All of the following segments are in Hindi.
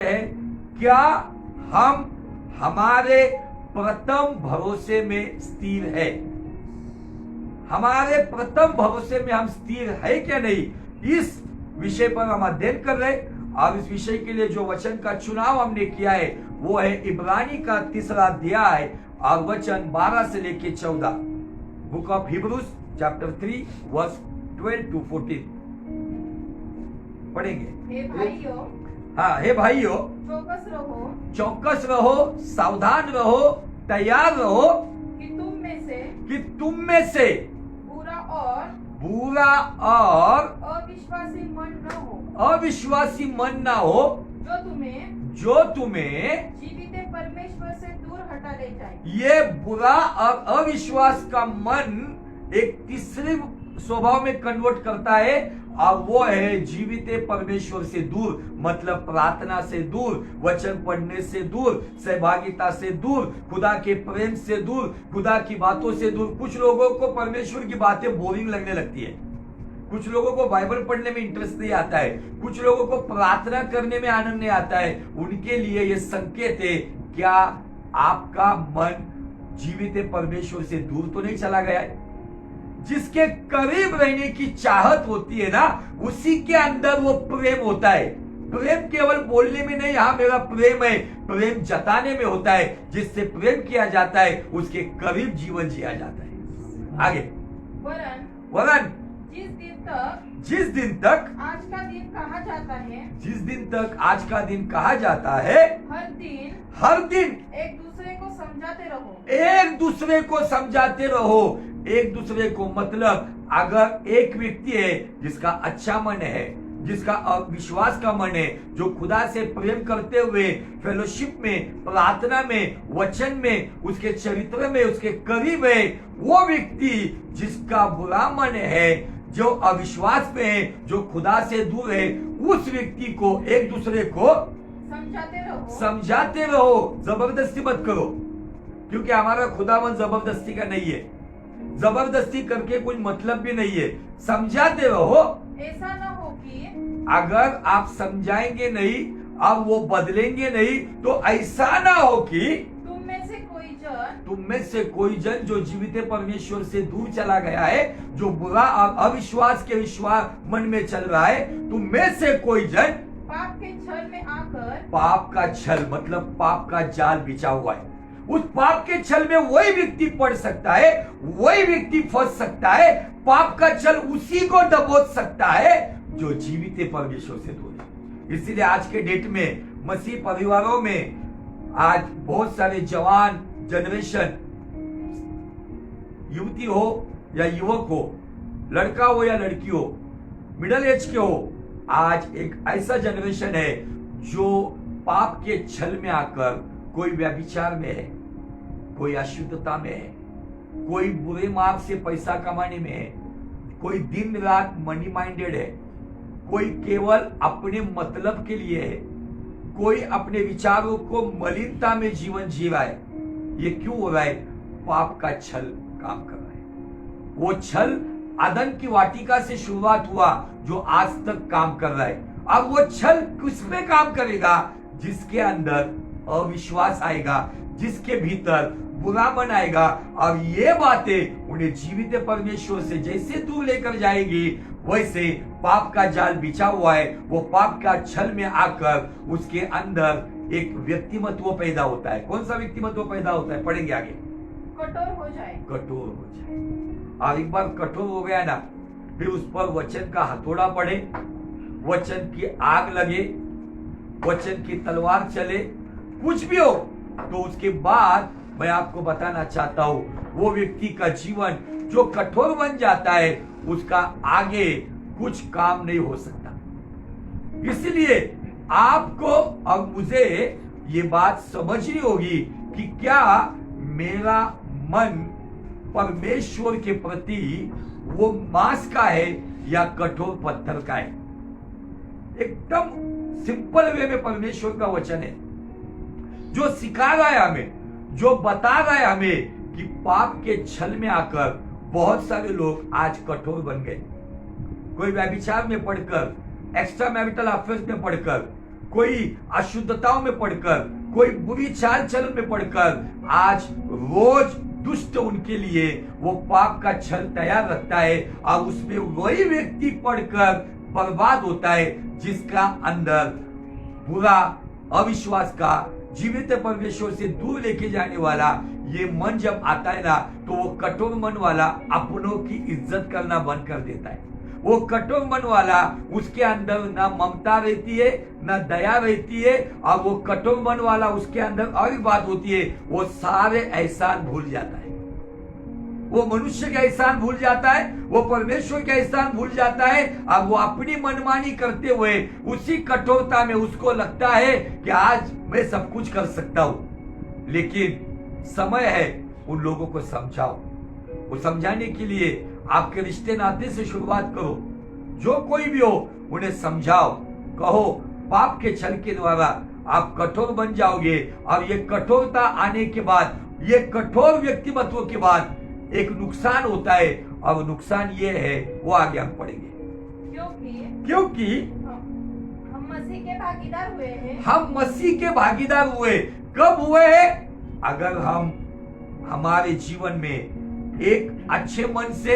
है, क्या हम हमारे प्रथम भरोसे में स्थिर है? हमारे प्रथम भरोसे में हम स्थिर है क्या नहीं, इस विषय पर हम अध्ययन कर रहे हैं। और इस विषय के लिए जो वचन का चुनाव हमने किया है वो है इब्रानी का 3रा अध्याय और वचन 12 से लेके 14। Book of Hebrews chapter 3 verse 12 to 14 पढ़ेंगे। हे भाइयों चौकस रहो, सावधान रहो, तैयार रहो कि तुम में से बुरा और अविश्वासी मन न हो, जो तुम्हें जीवित परमेश्वर से दूर हटा ले जाए। ये बुरा और अविश्वास का मन एक तीसरे स्वभाव में कन्वर्ट करता है, और वो है जीवित परमेश्वर से दूर, मतलब प्रार्थना से दूर, वचन पढ़ने से दूर, सहभागिता से दूर, खुदा के प्रेम से दूर, खुदा की बातों से दूर। कुछ लोगों को परमेश्वर की बातें बोरिंग लगने लगती है, कुछ लोगों को बाइबल पढ़ने में इंटरेस्ट नहीं आता है, कुछ लोगों को प्रार्थना करने में आनंद नहीं आता है। उनके लिए ये संकेत है, क्या आपका मन जीवित परमेश्वर से दूर तो नहीं चला गया है? जिसके करीब रहने की चाहत होती है ना, उसी के अंदर वो प्रेम होता है। प्रेम केवल बोलने में नहीं, हाँ मेरा प्रेम है, प्रेम जताने में होता है। जिससे प्रेम किया जाता है उसके करीब जीवन जिया जाता है। आगे वरन जिस दिन तक आज का दिन कहा जाता है, जिस दिन तक आज का दिन कहा जाता है, हर दिन एक दूसरे को समझाते रहो। एक दूसरे को समझाते रहो। एक दूसरे को मतलब अगर एक व्यक्ति है जिसका अच्छा मन है, जिसका विश्वास का मन है, जो खुदा से प्रेम करते हुए फेलोशिप में, प्रार्थना में, वचन में, उसके चरित्र में, उसके करीब है, वो व्यक्ति जिसका बुरा मन है, जो अविश्वास में है, जो खुदा से दूर है, उस व्यक्ति को एक दूसरे को समझाते रहो। जबरदस्ती मत करो, क्योंकि हमारा खुदावन जबरदस्ती का नहीं है, जबरदस्ती करके कुछ मतलब भी नहीं है। समझाते रहो। ऐसा ना हो कि अगर आप समझाएंगे नहीं, अब वो बदलेंगे नहीं, तो ऐसा ना हो कि तुम में से कोई जन जो जीवित परमेश्वर से दूर चला गया है, जो बुरा और अविश्वास के विश्वास मन में चल रहा है, तुम में से कोई जन पाप के छल में आकर, पाप का छल मतलब पाप का जाल बिछा हुआ है, उस पाप के छल में वही व्यक्ति पड़ सकता है, वही व्यक्ति फंस सकता है। पाप का छल उसी को दबोच सकता है जो जीवित परमेश्वर से दूर है। इसीलिए आज के डेट में मसीह परिवारों में आज बहुत सारे जवान जनरेशन, युवती हो या युवक हो, लड़का हो या लड़की हो, मिडिल एज के हो, आज एक ऐसा जनरेशन है जो पाप के छल में आकर कोई व्यभिचार में है, कोई अशुद्धता में है, कोई बुरे मार्ग से पैसा कमाने में है, कोई दिन रात मनी माइंडेड है, कोई केवल अपने मतलब के लिए है, कोई अपने विचारों को मलिनता में जीवन जी रहा है। ये क्यों हो रहा है? पाप का छल काम कर रहा है। वो छल अदन की वाटिका से शुरुआत हुआ, जो आज तक काम कर रहा है। अब वो छल किस पे काम करेगा? जिसके अंदर अविश्वास आएगा, जिसके भीतर बुरा मन आएगा, और ये बातें उन्हें जीवित परमेश्वर से जैसे दूर लेकर जाएगी, वैसे पाप का जाल बिछा हुआ है, वो पाप का छल में आकर उसके अंदर एक व्यक्तिमत्व पैदा होता है। कौन सा व्यक्तिमत्व पैदा होता है? पढ़ेंगे आगे। कठोर हो जाए। और एक बार कठोर हो गया ना, फिर उस पर वचन का हथौड़ा पड़े, वचन की आग लगे, वचन की तलवार चले, कुछ भी हो, तो उसके बाद मैं आपको बताना चाहता हूं, वो व्यक्ति का जीवन जो कठोर बन जाता है, उसका आगे कुछ काम नहीं हो सकता। इसलिए आपको और मुझे ये बात समझनी होगी कि क्या मेरा मन परमेश्वर के प्रति वो मांस का है या कठोर पत्थर का है। एकदम सिंपल वे में परमेश्वर का वचन है जो सिखा रहा है हमें, जो बता रहा है हमें कि पाप के छल में आकर बहुत सारे लोग आज कठोर बन गए। कोई व्यभिचार में पढ़कर, एक्स्ट्रा मैरिटल अफेयर्स में पढ़कर, कोई अशुद्धताओं में पड़कर, कोई बुरी चाल चलन में पड़कर आज रोज दुष्ट उनके लिए वो पाप का छल तैयार रखता है और उसमें वही व्यक्ति पढ़कर बर्बाद होता है जिसका अंदर बुरा अविश्वास का जीवित परमेश्वर से दूर लेके जाने वाला ये मन जब आता है ना, तो वो कठोर मन वाला अपनों की इज्जत करना बंद कर देता है। वो कठोर मन वाला, उसके अंदर ना ममता रहती है ना दया रहती है, और वो कठोर मन वाला उसके अंदर और बात होती है, वो सारे एहसान भूल जाता है। वो मनुष्य का एहसान भूल जाता है, वो परमेश्वर का एहसान भूल जाता है, अब वो अपनी मनमानी करते हुए उसी कठोरता में उसको लगता है कि आज मैं सब कुछ कर सकता हूं। लेकिन समय है उन लोगों को समझाओ। वो समझाने के लिए आपके रिश्ते नाते से शुरुआत करो। जो कोई भी हो उन्हें समझाओ, कहो पाप के छल के द्वारा आप कठोर बन जाओगे, और ये कठोरता आने के बाद, ये कठोर व्यक्तित्व के बाद एक नुकसान होता है, और नुकसान ये है, वो आगे हम पढ़ेंगे। क्योंकि हम मसीह के भागीदार हुए हैं। हम मसीह के भागीदार हुए। कब हुए हैं? अगर हम हमारे जीवन में एक अच्छे मन से,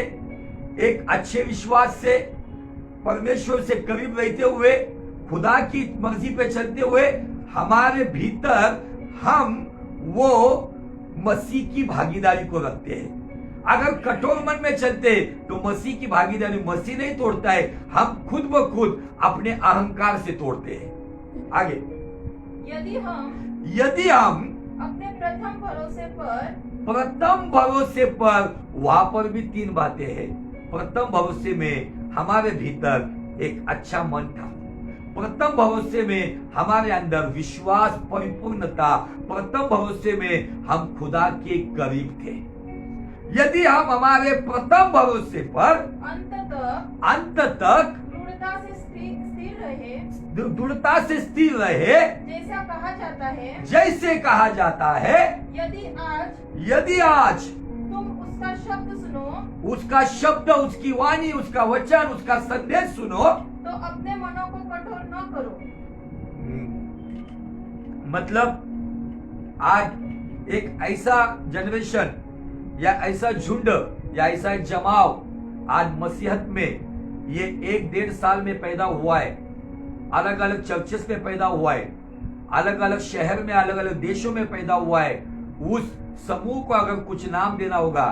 एक अच्छे विश्वास से, परमेश्वर से करीब रहते हुए, खुदा की मर्जी पे चलते हुए, हमारे भीतर हम वो मसीह की भागीदारी को रखते हैं। अगर कठोर मन में चलते तो मसीह की भागीदारी मसीह नहीं तोड़ता है, हम खुद ब खुद अपने अहंकार से तोड़ते हैं। आगे, यदि हम अपने प्रथम भरोसे पर, वहां पर भी तीन बातें हैं। प्रथम भरोसे में हमारे भीतर एक अच्छा मन था, प्रथम भरोसे में हमारे अंदर विश्वास परिपूर्णता, प्रथम भरोसे में हम खुदा के करीब थे। यदि हम हमारे प्रथम भरोसे पर अंत तक दृढ़ता से स्थिर रहे, जैसे कहा जाता है, यदि आज तुम उसका शब्द सुनो, उसका शब्द, उसकी वाणी, उसका वचन, उसका संदेश सुनो, तो अपने मनों को कठोर न करो। मतलब आज एक ऐसा जनरेशन या ऐसा झुंड या ऐसा एक जमाव आज मसीहत में ये 1-1.5 साल में पैदा हुआ है। अलग अलग चर्चेस में पैदा हुआ है, अलग अलग शहर में, अलग अलग देशों में पैदा हुआ है। उस समूह को अगर कुछ नाम देना होगा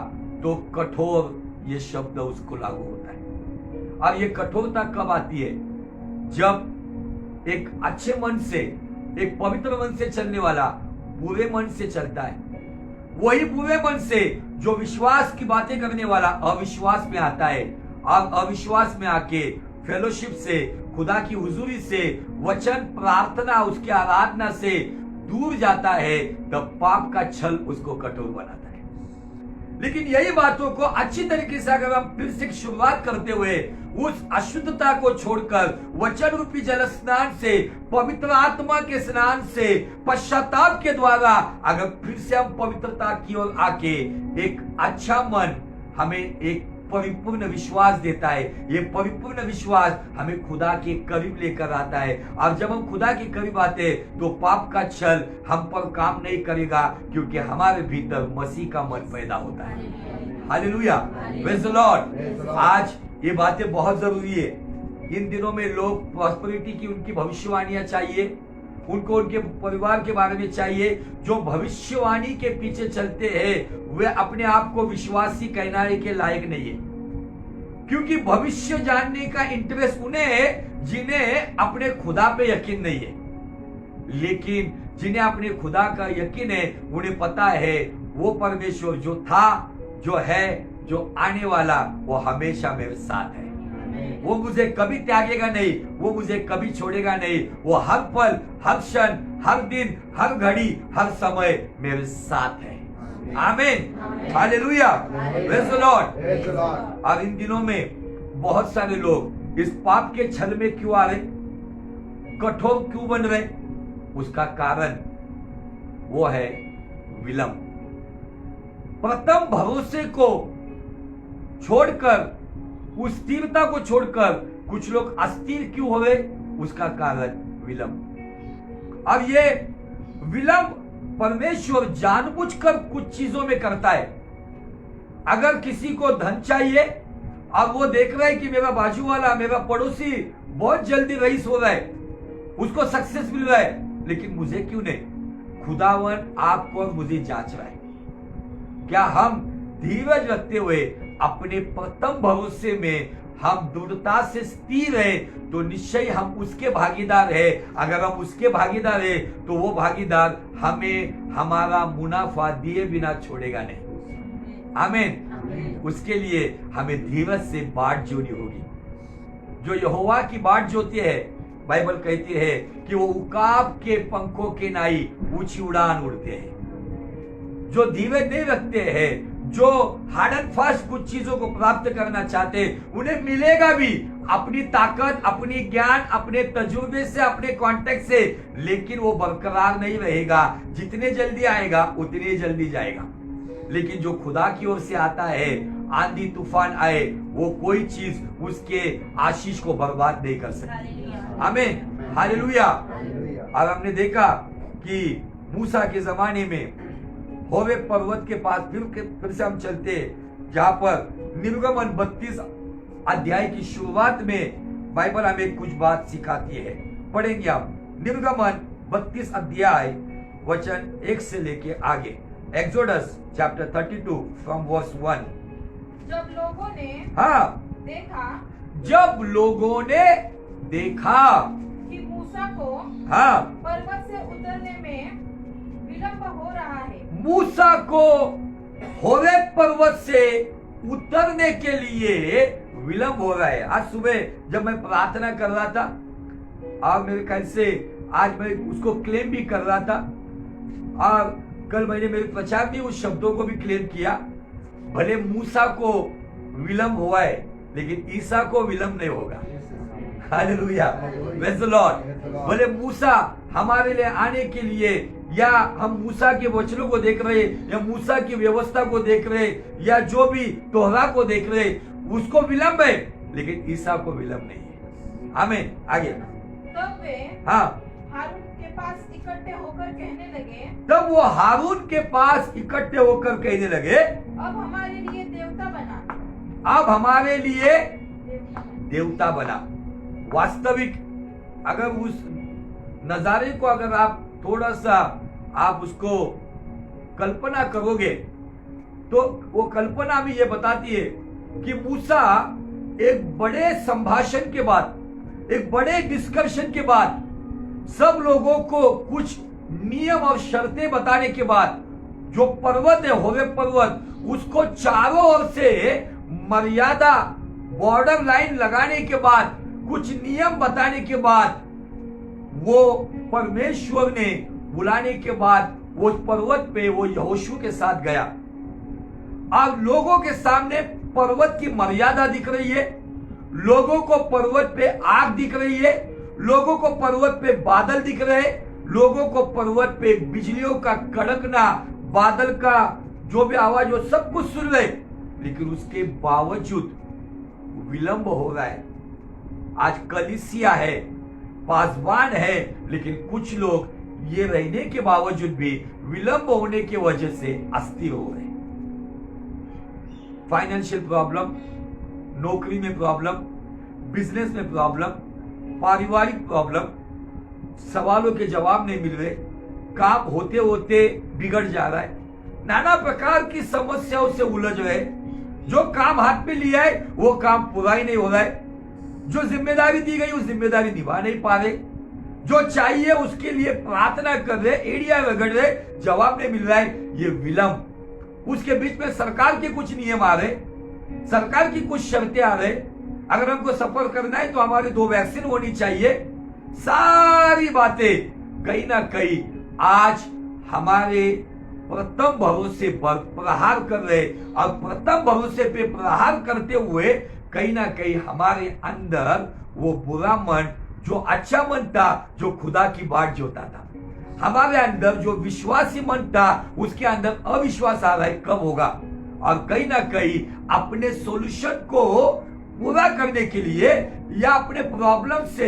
तो कठोर ये शब्द उसको लागू होता है। और ये कठोरता कब आती है? जब एक अच्छे मन से, एक पवित्र मन से चलने वाला बुरे मन से चलता है, वही बुरे मन से जो विश्वास की बातें करने वाला अविश्वास में आता है, और अविश्वास में आके फेलोशिप से, खुदा की हुजूरी से, वचन, प्रार्थना, उसकी आराधना से दूर जाता है, तब पाप का छल उसको कठोर बनाता है। लेकिन यही बातों को अच्छी तरीके से अगर हम फिर से शुरुआत करते हुए उस अशुद्धता को छोड़कर वचन रूपी जल स्नान से, पवित्र आत्मा के स्नान से, पश्चाताप के द्वारा अगर फिर से हम पवित्रता की ओर आके, एक अच्छा मन हमें एक परिपूर्ण विश्वास देता है। ये परिपूर्ण विश्वास हमें खुदा के करीब लेकर आता है, और जब हम खुदा के करीब आते हैं तो पाप का छल हम पर काम नहीं करेगा, क्योंकि हमारे भीतर मसीह का मन पैदा होता है। Hallelujah, praise the Lord. आज ये बातें बहुत जरूरी है। इन दिनों में लोग प्रॉस्पेरिटी की उनकी भविष्यवाणियां चाहिए, उनको उनके परिवार के बारे में चाहिए। जो भविष्यवाणी के पीछे चलते हैं वे अपने आप को विश्वासी कहलाने के लायक नहीं है, क्योंकि भविष्य जानने का इंटरेस्ट उन्हें है जिन्हें अपने खुदा पे यकीन नहीं है। लेकिन जिन्हें अपने खुदा का यकीन है, उन्हें पता है वो परमेश्वर जो था, जो है, जो आने वाला, वो हमेशा मेरे साथ है। वो मुझे कभी त्यागेगा नहीं, वो मुझे कभी छोड़ेगा नहीं। वो हर पल, हर क्षण, हर दिन, हर घड़ी, हर समय मेरे साथ है। आमीन, हालेलुया, प्रेज़ द लॉर्ड। और इन दिनों में बहुत सारे लोग इस पाप के छल में क्यों आ रहे, कठोर क्यों बन रहे? उसका कारण वो है विलंब। प्रथम भरोसे को छोड़कर, उस स्थिरता को छोड़कर कुछ लोग अस्थिर क्यों हो गए? उसका कारण विलंब। अब ये विलंब परमेश्वर जानबूझकर कुछ चीजों में करता है। अगर किसी को धन चाहिए, अब वो देख रहा है कि मेरा बाजू वाला, मेरा पड़ोसी बहुत जल्दी रईस हो रहा है, उसको सक्सेस मिल रहा है, लेकिन मुझे क्यों नहीं? खुदावन आपको और मुझे जांच रहा है। क्या हम धीरज रखते हुए अपने प्रथम भरोसे में हम दृढ़ता से स्थिर है, तो निश्चय हम उसके भागीदार है। अगर हम उसके भागीदार है तो वो भागीदार हमें हमारा मुनाफा दिए बिना छोड़ेगा नहीं। आमीन। उसके लिए हमें धीरज से बाट जोड़नी होगी। जो यहोवा की बाट जोती है, बाइबल कहती है कि वो उकाब के पंखों के नाई ऊंची उड़ान उड़ते हैं। जो धीरज नहीं रखते हैं, जो हार्ड एंड फास्ट कुछ चीजों को प्राप्त करना चाहते, उन्हें मिलेगा भी अपनी ताकत, अपनी ज्ञान, अपने तजुर्बे से, अपने कॉन्टेक्ट से, लेकिन वो बरकरार नहीं रहेगा। जितने जल्दी आएगा उतने जल्दी जाएगा। लेकिन जो खुदा की ओर से आता है, आंधी तूफान आए, वो कोई चीज उसके आशीष को बर्बाद नहीं कर सकती। आमीन, हालेलुया। और हमने देखा कि मूसा के जमाने में होरे पर्वत के पास फिर से हम चलते, जहां पर निर्गमन 32 अध्याय की शुरुआत में बाइबल हमें कुछ बात सिखाती है। पढ़ेंगे आप निर्गमन 32 अध्याय वचन 1 से लेके आगे। Exodus chapter 32 from verse 1। जब लोगों ने देखा कि मूसा को पर्वत से उतरने में विलंब हो रहा है, मूसा को होरे पर्वत से उतरने के लिए विलंब हो रहा है। आज सुबह जब मैं प्रार्थना कर रहा था, और मेरे ख्याल से आज मैं उसको क्लेम भी कर रहा था, और कल मैंने मेरे प्रचार में उस शब्दों को भी क्लेम किया। भले मूसा को विलंब हुआ है, लेकिन ईसा को विलंब नहीं होगा। Hallelujah, praise the Lord. भले मूसा हमारे लिए आने के लिए, या हम मूसा के वचनों को देख रहे, या मूसा की व्यवस्था को देख रहे, या जो भी तोहरा को देख रहे, उसको विलंब है, लेकिन ईसा को विलंब नहीं है। आमीन। आगे। तब वे हारून के पास इकट्ठे होकर कहने लगे, तब वो हारून के पास इकट्ठे होकर कहने लगे, अब हमारे लिए देवता बना, अब हमारे लिए देवता बना। वास्तविक अगर उस नजारे को अगर आप थोड़ा सा आप उसको कल्पना करोगे, तो वो कल्पना भी ये बताती है कि मूसा एक बड़े संभाषण के बाद, एक बड़े डिस्कशन के बाद, सब लोगों को कुछ नियम और शर्तें बताने के बाद, जो पर्वत है होरे पर्वत, उसको चारों ओर से मर्यादा बॉर्डर लाइन लगाने के बाद, कुछ नियम बताने के बाद, वो परमेश्वर ने बुलाने के बाद वो पर्वत पे वो यहोशू के साथ गया। अब लोगों के सामने पर्वत की मर्यादा दिख रही है, लोगों को पर्वत पे आग दिख रही है, लोगों को पर्वत पे बादल दिख रहे, लोगों को पर्वत पे बिजलियों का कड़कना, बादल का जो भी आवाज, वो सब कुछ सुन रहे, लेकिन उसके बावजूद विलंब हो रहा है। आज कलीसिया है, पासवान है, लेकिन कुछ लोग ये रहने के बावजूद भी विलंब होने की वजह से अस्थिर हो रहे। फाइनेंशियल प्रॉब्लम, नौकरी में प्रॉब्लम, बिजनेस में प्रॉब्लम, पारिवारिक प्रॉब्लम, सवालों के जवाब नहीं मिल रहे, काम होते होते बिगड़ जा रहा है, नाना प्रकार की समस्याओं से उलझ रहे। जो काम हाथ में लिया है वो काम पूरा ही नहीं हो रहा है, जो जिम्मेदारी दी गई उस जिम्मेदारी निभा नहीं पा रहे, जो चाहिए उसके लिए प्रार्थना कर रहे, एड़िया रगड़ रहे, जवाब नहीं मिल रहा है। ये विलंब। उसके बीच में सरकार के कुछ नियम आ रहे, सरकार की कुछ शर्तें आ रहे, अगर हमको सफर करना है तो हमारे 2 वैक्सीन होनी चाहिए। सारी बातें कहीं ना कहीं आज हमारे प्रथम भरोसे पर प्रहार कर रहे, और प्रथम भरोसे पे प्रहार करते हुए कहीं ना कहीं हमारे अंदर वो बुरा मन, जो अच्छा मन था, जो खुदा की बाट जोता था, हमारे अंदर जो विश्वासी मन था, उसके अंदर अविश्वास आ रहा है। कब होगा? और कहीं ना कहीं अपने सॉल्यूशन को पूरा करने के लिए या अपने प्रॉब्लम से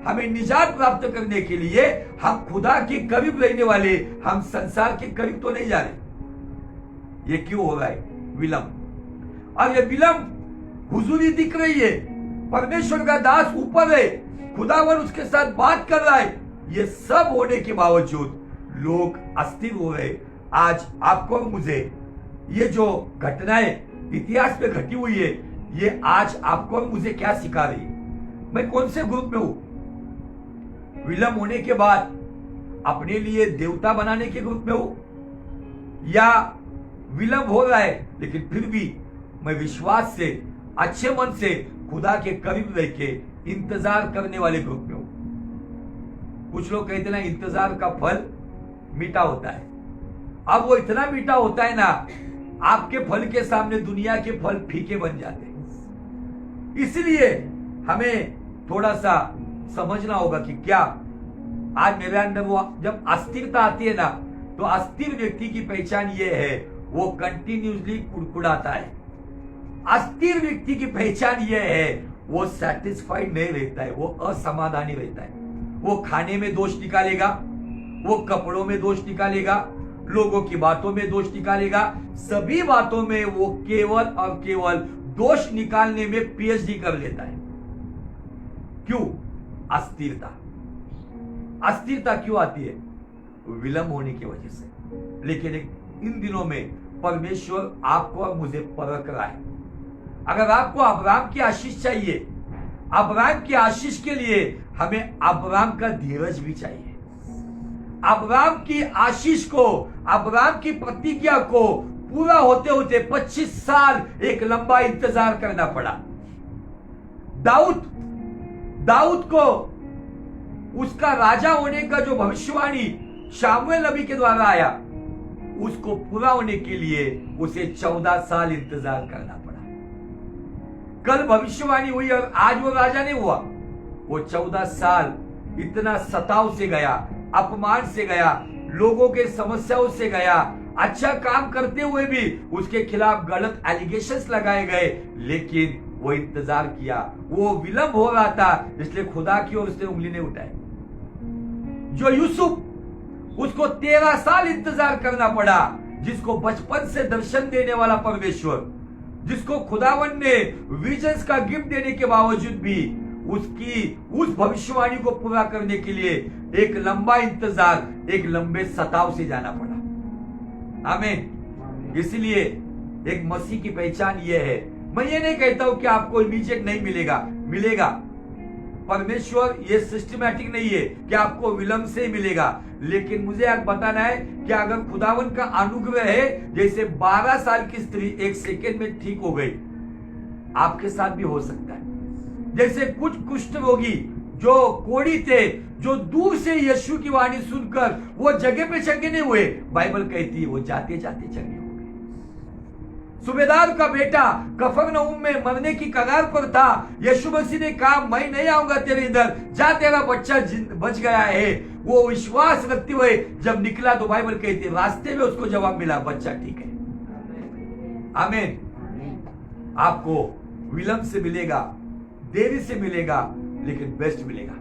हमें निजात प्राप्त करने के लिए हम खुदा के करीब रहने वाले, हम संसार के करीब तो नहीं जा रहे। ये क्यों हो रहा है? विलंब। और ये विलंब हुजूरी दिख रही है, परमेश्वर का दास ऊपर है, खुदावन उसके साथ बात कर रहा है, ये सब होने के बावजूद लोग अस्थिर हो रहे। आज आपको और मुझे ये जो घटनाएं इतिहास में घटी हुई है, ये आज आपको और मुझे क्या सिखा रही है? मैं कौन से ग्रुप में हूं? विलंब होने के बाद अपने लिए देवता बनाने के ग्रुप में हूं, या विलंब हो रहा है लेकिन फिर भी मैं विश्वास से, अच्छे मन से खुदा के करीब रह के इंतजार करने वाले ग्रुप में हूं? कुछ लोग कहते ना, इंतजार का फल मीठा होता है। अब वो इतना मीठा होता है ना, आपके फल के सामने दुनिया के फल फीके बन जाते हैं। इसलिए हमें थोड़ा सा समझना होगा कि क्या आज मेरे अंदर वो जब अस्थिरता आती है ना, तो अस्थिर व्यक्ति की पहचान ये है, वो कंटिन्यूसली कुड़कुड़ाता है। अस्थिर व्यक्ति की पहचान ये है, वो सेटिस्फाइड नहीं रहता है, वो असमाधानी रहता है। वो खाने में दोष निकालेगा, वो कपड़ों में दोष निकालेगा, लोगों की बातों में दोष निकालेगा, सभी बातों में वो केवल और केवल दोष निकालने में पीएचडी कर लेता है। क्यों? अस्थिरता। अस्थिरता क्यों आती है? विलंब होने की वजह से। लेकिन इन दिनों में परमेश्वर आपको और मुझे परख रहा है। अगर आपको अब्राहम की आशीष चाहिए, अब्राहम की आशीष के लिए हमें अब्राहम का धीरज भी चाहिए। अब्राहम की आशीष को, अब्राहम की प्रतिज्ञा को पूरा होते होते 25 साल एक लंबा इंतजार करना पड़ा। दाऊद को उसका राजा होने का जो भविष्यवाणी शामुएल नबी के द्वारा आया, उसको पूरा होने के लिए उसे 14 साल इंतजार करना पड़ा। कल भविष्यवाणी हुई और आज वो राजा नहीं हुआ। वो 14 साल इतना सताव से गया, अपमान से गया, लोगों के समस्याओं से गया, अच्छा काम करते हुए भी उसके खिलाफ गलत एलिगेशंस लगाए गए, लेकिन वो इंतजार किया। वो विलंब हो रहा था, इसलिए खुदा की ओर उसने उंगली नहीं उठाई। जो यूसुफ, उसको 13 साल इंतजार करना पड़ा, जिसको बचपन से दर्शन देने वाला परमेश्वर, जिसको खुदावन ने विजन्स का गिफ्ट देने के बावजूद भी उस भविष्यवाणी को पूरा करने के लिए एक लंबा इंतजार, एक लंबे सताव से जाना पड़ा। आमीन। इसलिए एक मसीह की पहचान यह है। मैं ये नहीं कहता हूं कि आपको इमीडिएट नहीं मिलेगा, मिलेगा। परमेश्वर ये सिस्टमैटिक नहीं है कि आपको विलंब से ही मिलेगा, लेकिन मुझे आज बताना है कि अगर खुदावन का अनुग्रह है, जैसे 12 साल की स्त्री 1 सेकेंड में ठीक हो गई, आपके साथ भी हो सकता है। जैसे कुछ कुष्ठ रोगी जो कोढ़ी थे, जो दूर से यीशु की वाणी सुनकर वो जगह पे चंगे नहीं हुए, बाइबल कहती है वो जाते जाते चंगे हो गए। सूबेदार का बेटा कफरनहूम में मरने की कगार पर था, यीशु मसीह ने कहा मैं नहीं आऊंगा तेरे इधर, जा तेरा बच्चा बच गया है। वो विश्वास रखते हुए जब निकला तो बाइबल कहती है रास्ते में उसको जवाब मिला, बच्चा ठीक है। आमीन। आपको विलंब से मिलेगा, देरी से मिलेगा, लेकिन बेस्ट मिलेगा।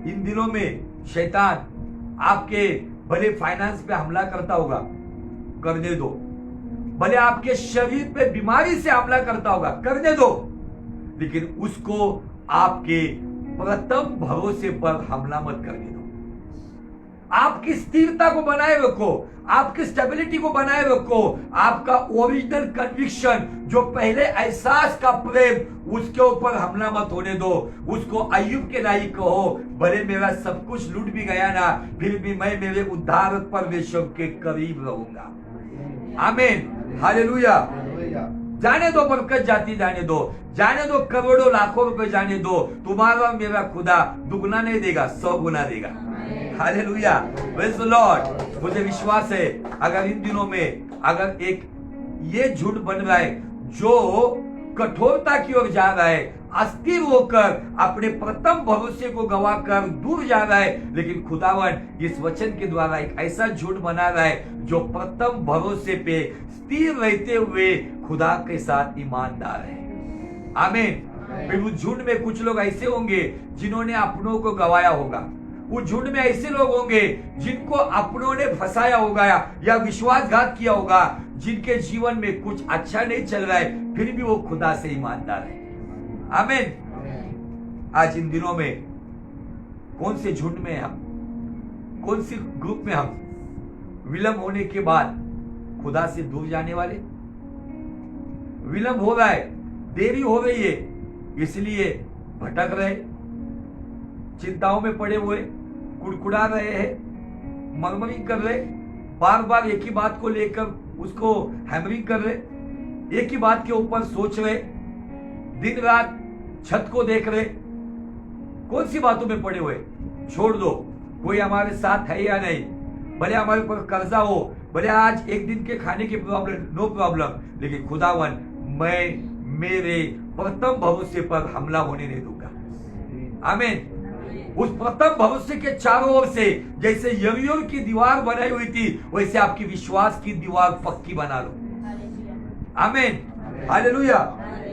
इन दिनों में शैतान आपके भले फाइनेंस पे हमला करता होगा, करने दो। भले आपके शरीर पे बीमारी से हमला करता होगा, करने दो, लेकिन उसको आपके प्रथम भरोसे पर हमला मत करने दो। आपकी स्थिरता को बनाए रखो, आपकी स्टेबिलिटी को बनाए रखो। आपका ओरिजिनल कन्विक्शन, जो पहले एहसास का प्रेम, उसके ऊपर हमला मत होने दो। उसको अय्यूब के लायक कहो, भले मेरा सब कुछ लूट भी गया ना, फिर भी मैं मेरे उद्धार परमेश्वर के करीब रहूंगा। आमीन, हालेलुया। जाने दो बरकत जाती, जाने दो, जाने दो करोड़ों लाखों रुपए जाने दो, तुम्हारा मेरा खुदा दुगना नहीं देगा, 100 गुना देगा। Hallelujah, praise the Lord. मुझे विश्वास है अगर इन दिनों में अगर एक ये झूठ बन रहा है जो कठोरता की ओर जा रहा है, अस्थिर होकर अपने प्रथम भरोसे को गवाकर दूर जा रहा है, लेकिन खुदावन इस वचन के द्वारा एक ऐसा झूठ बना रहा है जो प्रथम भरोसे पे स्थिर रहते हुए खुदा के साथ ईमानदार है। आमीन। फिर उस झुंड में कुछ लोग ऐसे होंगे जिन्होंने अपनों को गवाया होगा। उस झुंड में ऐसे लोग होंगे जिनको अपनों ने फंसाया होगा या विश्वासघात किया होगा, जिनके जीवन में कुछ अच्छा नहीं चल रहा है, फिर भी वो खुदा से ईमानदार है। आमीन। आज इन दिनों में कौन से झुंड में हम, कौन सी ग्रुप में हम विलंब होने के बाद खुदा से दूर जाने वाले? विलंब हो रहा है, देरी हो रही है, इसलिए भटक रहे, चिंताओं में पड़े हुए, कुड़कुड़ा रहे हैं, मरमरिंग कर रहे, बार बार एक ही बात को लेकर उसको हैमरिंग कर रहे, एक ही बात के ऊपर सोच रहे, दिन रात छत को देख रहे। कौन सी बातों में पड़े हुए? छोड़ दो, कोई हमारे साथ है या नहीं, भले हमारे ऊपर कर्जा हो, भले आज एक दिन के खाने की प्रॉब्लम, नो प्रॉब्लम, लेकिन खुदावन मैं मेरे प्रथम भविष्य पर हमला होने नहीं दूंगा। आमीन। उस प्रथम भविष्य के चारों ओर से जैसे यरीहो की दीवार बनाई हुई थी, वैसे आपकी विश्वास की दीवार पक्की बना लो। आमीन, हालेलुया,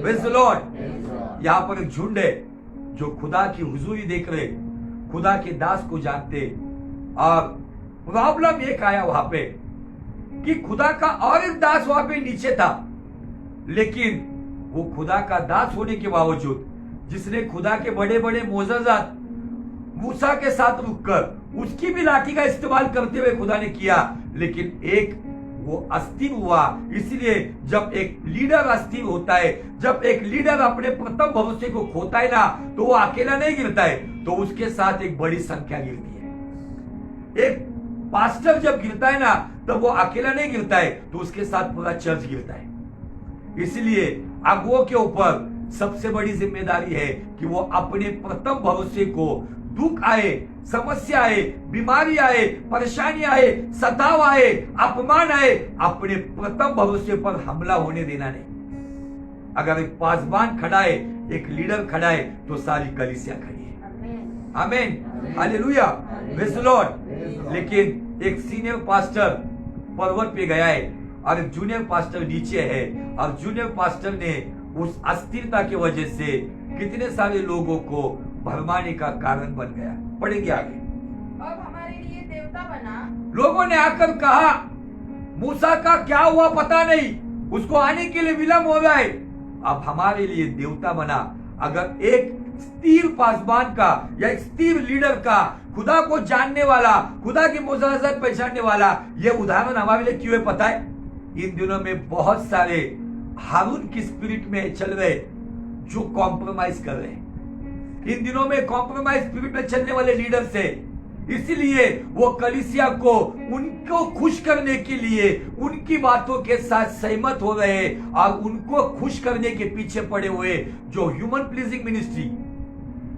प्रेज़ द लॉर्ड। यहाँ पर एक झुंड है जो खुदा की हुजूरी देख रहे, खुदा के दास को जानते, और प्रॉब्लम एक आया वहां पे कि खुदा का और एक दास वहां पे नीचे था, लेकिन वो खुदा का दास होने के बावजूद, जिसने खुदा के बड़े बड़े मोजज़ात मूसा के साथ रुककर उसकी भी लाठी का इस्तेमाल करते हुए खुदा ने किया, लेकिन एक वो अस्थिर हुआ। इसलिए जब एक लीडर अस्थिर होता है, जब एक लीडर अपने प्रथम भविष्य को खोता है ना, तो वो अकेला नहीं गिरता है, तो उसके साथ एक बड़ी संख्या गिरती है। एक पास्टर जब गिरता है ना, तब वो अकेला नहीं गिरता है, तो उसके साथ पूरा चर्च गिरता है। इसलिए अगुओं के ऊपर सबसे बड़ी जिम्मेदारी है कि वो अपने प्रथम भविष्य को, दुख आए, समस्या आए, बीमारी आए, परेशानी आए, सताव आए, अपमान आए, अपने प्रथम भविष्य पर हमला होने देना नहीं। अगर एक पासबान खड़ा है, एक लीडर खड़ा है, तो सारी कलीसिया खड़ी है। आमीन, हालेलुया, प्रेज़ द लॉर्ड। लेकिन एक सीनियर पास्टर पर्वत पे गया है और एक जूनियर पास्टर नीचे है, और जूनियर पास्टर ने उस अस्थिरता की वजह से कितने सारे लोगों को भरमाने का कारण बन गया। पढ़ेंगे आगे। अब हमारे लिए देवता बना। लोगों ने आकर कहा, मूसा का क्या हुआ पता नहीं, उसको आने के लिए विलंब हो रहा है, अब हमारे लिए देवता बना। अगर एक स्थिर पासबान का या एक स्थिर लीडर का, खुदा को जानने वाला, खुदा की मोजज़ात पहचानने वाला, यह उदाहरण हमारे लिए क्यों है पता है? इन दिनों में बहुत सारे हारून की स्पिरिट में चल रहे जो कॉम्प्रोमाइज कर रहे हैं। इन दिनों में कॉम्प्रोमाइज स्पिरिट में चलने वाले लीडर्स है, इसलिए वो कलीसिया को उनको खुश करने के लिए उनकी बातों के साथ सहमत हो रहे हैं, और उनको खुश करने के पीछे पड़े हुए जो ह्यूमन प्लीजिंग मिनिस्ट्री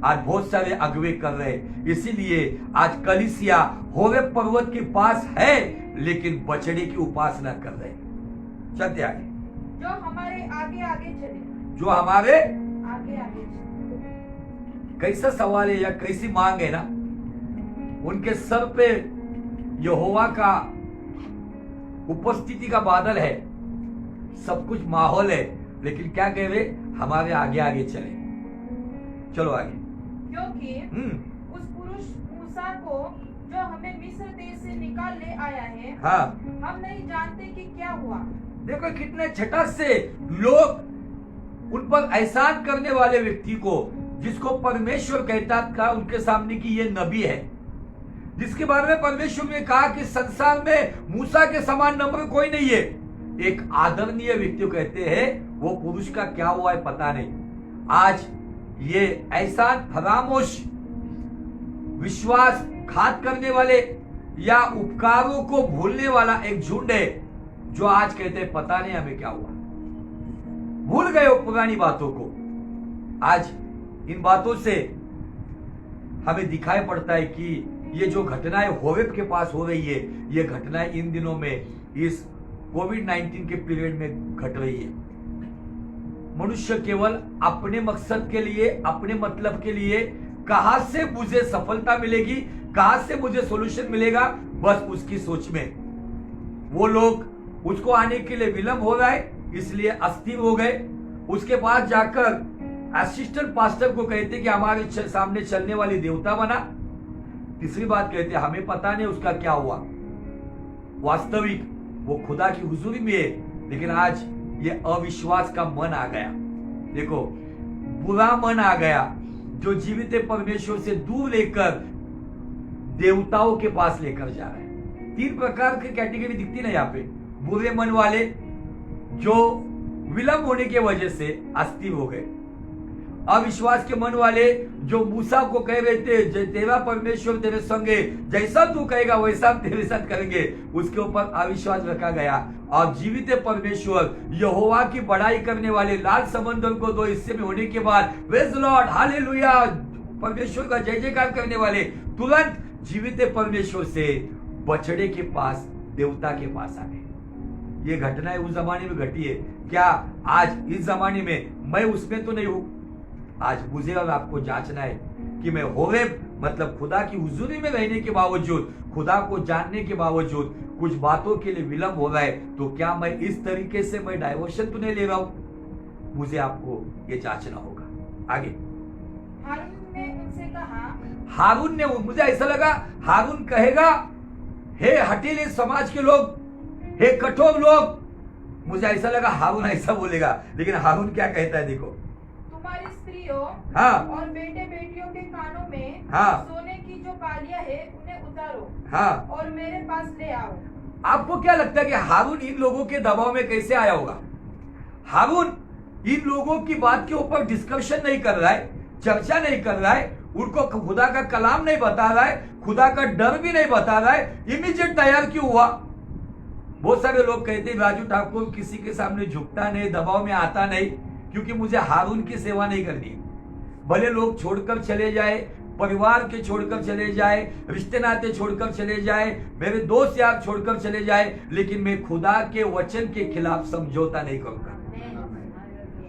आज बहुत सारे अगुवे कर रहे हैं। इसीलिए आज कलीसिया होरेब पर्वत के पास है, लेकिन बछड़े की उपासना कर रहे हैं। चलते आगे। जो हमारे आगे आगे चले, जो हमारे आगे आगे चले। कैसा सवाल है या कैसी मांग है ना, उनके सर पे यहोवा का उपस्थिति का बादल है, सब कुछ माहौल है, लेकिन क्या कह रहे? हमारे आगे आगे चले। चलो आगे। क्योंकि उस पुरुष मूसा को जो हमें मिस्र देश से निकाल ले आया है, हाँ, हम नहीं जानते कि क्या हुआ। देखो कितने झटक से लोग उन पर एहसान करने वाले व्यक्ति को, जिसको परमेश्वर कहता था उनके सामने कि ये नबी है, जिसके बारे में परमेश्वर ने कहा कि संसार में मूसा के समान नम्र कोई नहीं है, एक आदरणीय व्यक्ति को कहते हैं, वो पुरुष का क्या हुआ है पता नहीं। आज ये एहसान फरामोश, विश्वास घात करने वाले या उपकारों को भूलने वाला एक झुंड है, जो आज कहते हैं पता नहीं हमें क्या हुआ, भूल गए वो पुरानी बातों को। आज इन बातों से हमें दिखाई पड़ता है कि ये जो घटनाएं होरेब के पास हो रही है, ये घटनाएं इन दिनों में इस कोविड-19 के पीरियड में घट रही है। मनुष्य केवल अपने मकसद के लिए, अपने मतलब के लिए, कहां से मुझे सफलता मिलेगी, कहां से मुझे सॉल्यूशन मिलेगा, बस उसकी सोच में वो लोग, उसको आने के लिए विलंब हो रहा है, इसलिए अस्थिर हो गए, उसके पास जाकर असिस्टेंट पास्टर को कहते कि हमारे सामने चलने वाली देवता बना। तीसरी बात कहते हमें पता नहीं उसका क्या हुआ, वास्तविक वो खुदा की हुजूरी में है, लेकिन आज ये अविश्वास का मन आ गया। देखो, बुरा मन आ गया जो जीवित परमेश्वर से दूर लेकर देवताओं के पास लेकर जा रहे हैं। 3 प्रकार की कैटेगरी दिखती ना यहाँ पे। बुरे मन वाले जो विलंब होने की वजह से अस्थिर हो गए, अविश्वास के मन वाले जो मूसा को कह रहे थे तेरा परमेश्वर तेरे संगे, जैसा तू कहेगा वैसा हम तेरे साथ करेंगे, उसके ऊपर अविश्वास रखा गया। और जीवित परमेश्वर यहोवा की बड़ाई करने वाले लाल समंदर को 2 हिस्से में होने के बाद प्रेज द लॉर्ड हालेलुया परमेश्वर का जय जयकार करने वाले तुरंत जीवित परमेश्वर से बछड़े के पास, देवता के पास आ गए। ये घटनाएं उस जमाने में घटी है। क्या आज इस जमाने में मैं उसमें तो नहीं हूं? आज मुझे और आपको जांचना है कि मैं होरेब मतलब खुदा की हुजूरी में रहने के बावजूद, खुदा को जानने के बावजूद कुछ बातों के लिए विलंब हो रहा है, तो क्या मैं इस तरीके से मैं डाइवर्शन तो नहीं ले रहा हूं? मुझे आपको ये जांचना होगा। आगे हारून ने उनसे कहा, हारून ने, मुझे ऐसा लगा हारून कहेगा हे हठीले समाज के लोग, हे कठोर लोग, मुझे ऐसा लगा हारून ऐसा बोलेगा, लेकिन हारून क्या कहता है देखो, तुम्हारी स्त्रियों हाँ और बेटे बेटियों के कानों में हाँ सोने की जो बालियां है उन्हें उतारो हाँ। और मेरे पास ले आओ। आपको क्या लगता है कि हारून इन लोगों के दबाव में कैसे आया होगा? हारून इन लोगों की बात के ऊपर डिस्कशन नहीं कर रहा है, चर्चा नहीं कर रहा है, उनको खुदा का कलाम नहीं बता रहा है, खुदा का डर भी नहीं बता रहा है, इमीडिएट तैयार क्यों हुआ? बहुत सारे लोग कहते हैं राजू ठाकुर किसी के सामने झुकता नहीं, दबाव में आता नहीं, क्योंकि मुझे हारून की सेवा नहीं करनी। भले लोग छोड़कर चले जाए, परिवार के छोड़कर चले जाए, रिश्ते नाते छोड़कर चले जाए, मेरे दोस्त यार छोड़कर चले जाए, लेकिन मैं खुदा के वचन के खिलाफ समझौता नहीं करूंगा।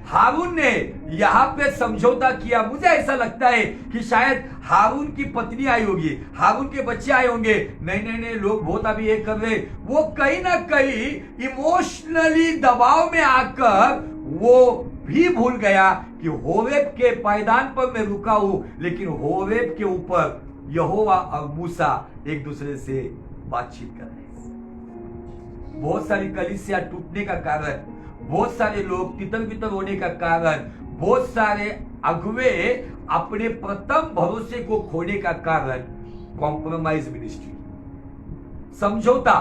हारून ने यहाँ पे समझौता किया। मुझे ऐसा लगता है कि शायद हारून की पत्नी आई होगी, हारून के बच्चे आए होंगे, नहीं लोग बहुत अभी ये कर रहे, वो कहीं ना कहीं इमोशनली दबाव में आकर वो भी भूल गया कि होरेब के पायदान पर मैं रुका हूं, लेकिन होरेब के ऊपर यहोवा और मूसा एक दूसरे से बातचीत कर रहे हैं। बहुत सारी कलीसिया टूटने का कारण, बहुत सारे लोग तितर बितर होने का कारण, बहुत सारे अगुवे अपने प्रथम भरोसे को खोने का कारण कॉम्प्रोमाइज मिनिस्ट्री, समझौता।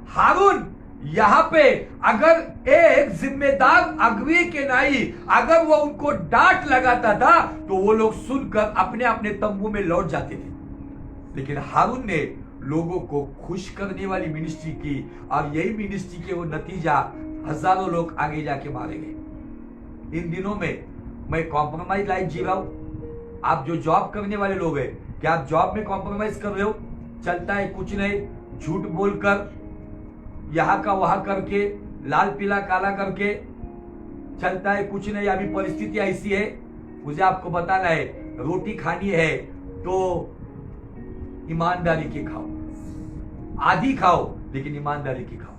हारून यहां पे अगर एक जिम्मेदार अगुवे के नाई अगर वो उनको डांट लगाता था तो वो लोग सुनकर अपने अपने तंबू में लौट जाते थे, लेकिन हारून ने लोगों को खुश करने वाली मिनिस्ट्री की, और यही मिनिस्ट्री के वो नतीजा हजारों लोग आगे जाके मारे गए। इन दिनों में मैं कॉम्प्रोमाइज लाइफ जी रहा हूं। आप जो जॉब करने वाले लोग हैं, क्या आप जॉब में कॉम्प्रोमाइज कर रहे हो? चलता है कुछ नहीं, झूठ बोलकर, यहां का वहां करके, लाल पीला काला करके चलता है कुछ नहीं। अभी परिस्थिति ऐसी है, मुझे आपको बताना है, रोटी खानी है तो ईमानदारी की खाओ, आधी खाओ लेकिन ईमानदारी की खाओ।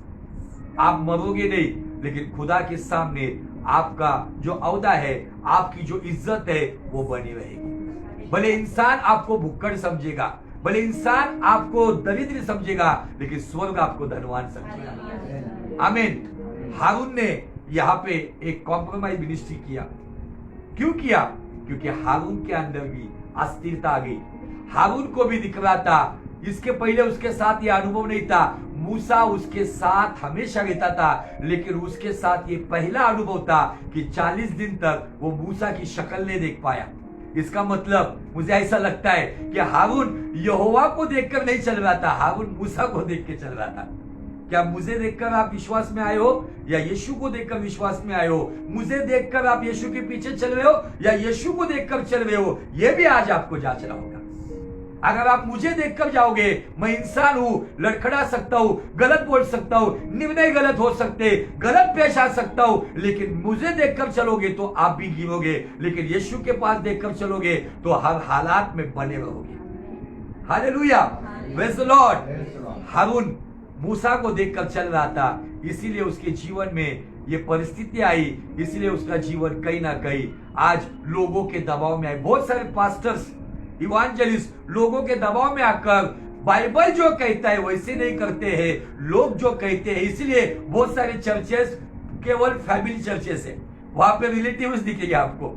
आप मरोगे नहीं, लेकिन खुदा के सामने आपका जो औदा है, आपकी जो इज्जत है वो बनी रहेगी। भले इंसान आपको भुक्कड़ समझेगा, भले इंसान आपको दरिद्र समझेगा, लेकिन स्वर्ग आपको धनवान समझेगा। आमीन। हारून ने यहाँ पे एक कॉम्प्रोमाइज मिनिस्ट्री किया। क्यों किया? क्योंकि हारून के अंदर भी अस्थिरता आ गई। हारून को भी दिख रहा था, इसके पहले उसके साथ ये अनुभव नहीं था। मूसा उसके साथ हमेशा रहता था, लेकिन उसके साथ ये पहला अनुभव था कि 40 दिन तक वो मूसा की शक्ल नहीं देख पाया। इसका मतलब मुझे ऐसा लगता है कि हारून यहोवा को देखकर नहीं चल रहा था, हारून मूसा को देख के चल रहा था। क्या मुझे देखकर आप विश्वास में आए हो या यीशु को देखकर विश्वास में आए हो? मुझे देखकर आप यीशु के पीछे चल रहे हो या यीशु को देखकर चल रहे हो? यह भी आज आपको जांचना होगा। अगर आप मुझे देखकर जाओगे, मैं इंसान हूं, लड़खड़ा सकता हूं, गलत बोल सकता हूं, निर्णय गलत हो सकते, गलत पेश आ सकता हूं, लेकिन मुझे देखकर चलोगे तो आप भी गिरोगे। लेकिन यीशु के पास देखकर चलोगे तो हर हालात में बने रहोगे। Hallelujah, praise the lord. Haroon Musa को देखकर चल रहा था, इसीलिए उसके जीवन में ये परिस्थिति आई, इसलिए उसका जीवन कहीं ना कहीं आज लोगों के दबाव में आए। बहुत सारे पास्टर्स, इवांजेलिस्ट लोगों के दबाव में आकर बाइबल जो कहता है वैसे नहीं करते हैं, लोग जो कहते हैं। इसलिए बहुत सारे चर्चेस केवल फैमिली चर्चेस है, वहां पे रिलेटिव्स दिखेंगे आपको,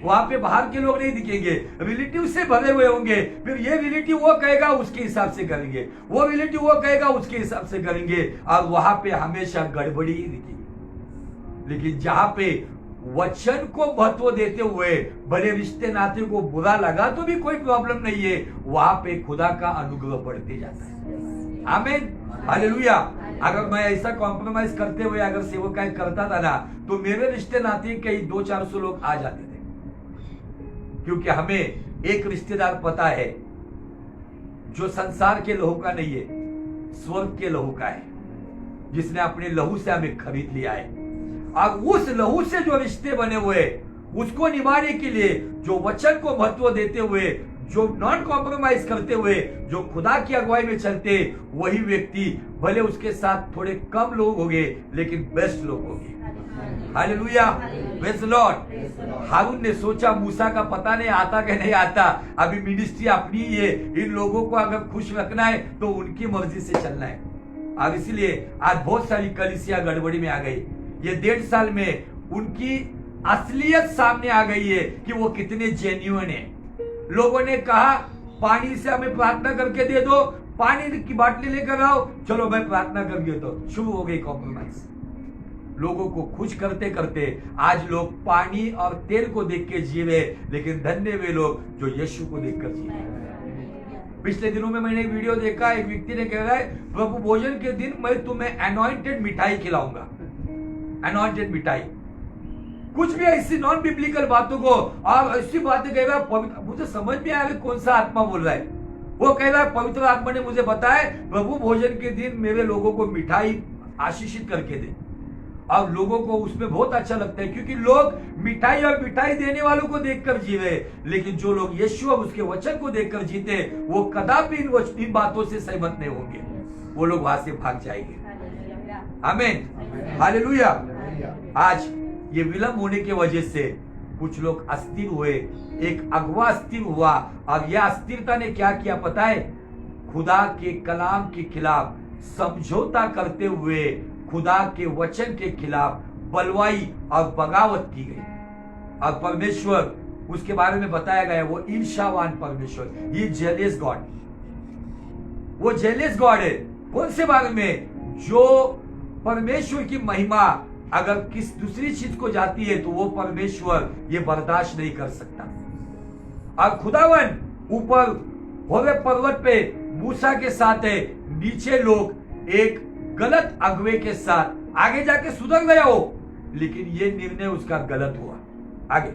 वहां पे बाहर के लोग नहीं दिखेंगे, रिलेटिव से भरे हुए होंगे। फिर ये रिलेटिव वो कहेगा उसके हिसाब से करेंगे, वो रिलेटिव वो कहेगा उसके हिसाब से करेंगे, और वहां पे हमेशा गड़बड़ी ही दिखेगी। लेकिन जहां पे वचन को महत्व देते हुए बड़े रिश्ते नाते को बुरा लगा तो भी कोई प्रॉब्लम नहीं है, वहां पे खुदा का अनुग्रह बढ़ते जाता है। आमीन, हालेलुया। अगर मैं ऐसा कॉम्प्रोमाइज करते हुए अगर सेवकाई करता था ना, तो मेरे रिश्ते नाते कई 200-400 लोग आ जाते थे, क्योंकि हमें एक रिश्तेदार पता है जो संसार के लहू का नहीं है, स्वर्ग के लहू का है, जिसने अपने लहू से हमें खरीद लिया है। और उस लहू से जो रिश्ते बने हुए उसको निभाने के लिए जो वचन को महत्व देते हुए, जो नॉन कॉम्प्रोमाइज करते हुए, जो खुदा की अगुवाई में चलते, वही व्यक्ति भले उसके साथ थोड़े कम लोग होंगे लेकिन बेस्ट लोग होंगे। Hallelujah, praise the lord. Haroon ने सोचा मूसा का पता नहीं आता कि नहीं आता, अभी मिनिस्ट्री अपनी ही है, इन लोगों को अगर खुश रखना है तो उनकी मर्जी से चलना है। और इसलिए आज बहुत सारी कलीसिया गड़बड़ी में आ गई। ये 1.5 साल में उनकी असलियत सामने आ गई है कि वो कितने जेन्युइन है। लोगों ने कहा पानी से हमें प्रार्थना करके दे दो, पानी की बाटली लेकर आओ, चलो मैं प्रार्थना करके तो शुरू हो गई कॉम्प्रोमाइज। लोगों को खुश करते करते आज लोग पानी और तेल को देख के जी रहे, लेकिन धन्य वे लोग जो यीशु को देखकर जी रहे। पिछले दिनों में मैंने एक वीडियो देखा, एक व्यक्ति ने कह रहा है प्रभु भोजन के दिन मैं तुम्हें अनॉइंटेड मिठाई खिलाऊंगा। अनॉइंटेड मिठाई, कुछ भी ऐसी नॉन बिब्लिकल बातों को आप ऐसी बातें कह रहा है, मुझे समझ में आया कौन सा आत्मा बोल रहा है। वो कह रहा है पवित्र आत्मा ने मुझे बताया प्रभु भोजन के दिन मेरे लोगों को मिठाई आशीषित करके दे। और लोगों को उसमें बहुत अच्छा लगता है, क्योंकि लोग मिठाई और मिठाई देने वालों को देखकर जी रहे, लेकिन जो लोग यीशु और उसके वचन को देखकर जीते वो कदापि इन बातों से सहमत नहीं होंगे, वो लोग वहां से भाग जाएंगे। आमीन, हालेलुया। आज ये विलंब होने की वजह से कुछ लोग अस्थिर हुए, एक अगवा अस्थिर हुआ, और यह अस्थिरता ने क्या किया पता है? खुदा के कलाम के खिलाफ समझौता करते हुए खुदा के वचन के खिलाफ बलवाई और बगावत की गई। और परमेश्वर, उसके बारे में बताया गया, वो ईर्ष्यावान परमेश्वर, ये जेलियस गॉड, वो जेलियस गॉड है। कौन से बारे में? जो परमेश्वर की महिमा अगर किस दूसरी चीज को जाती है तो वो परमेश्वर ये बर्दाश्त नहीं कर सकता। और खुदावन ऊपर होरेब पर्वत पे मूसा के साथ है, नीचे लोग एक गलत अगुवे के साथ आगे जाके सुधर गया हो, लेकिन ये निर्णय उसका गलत हुआ। आगे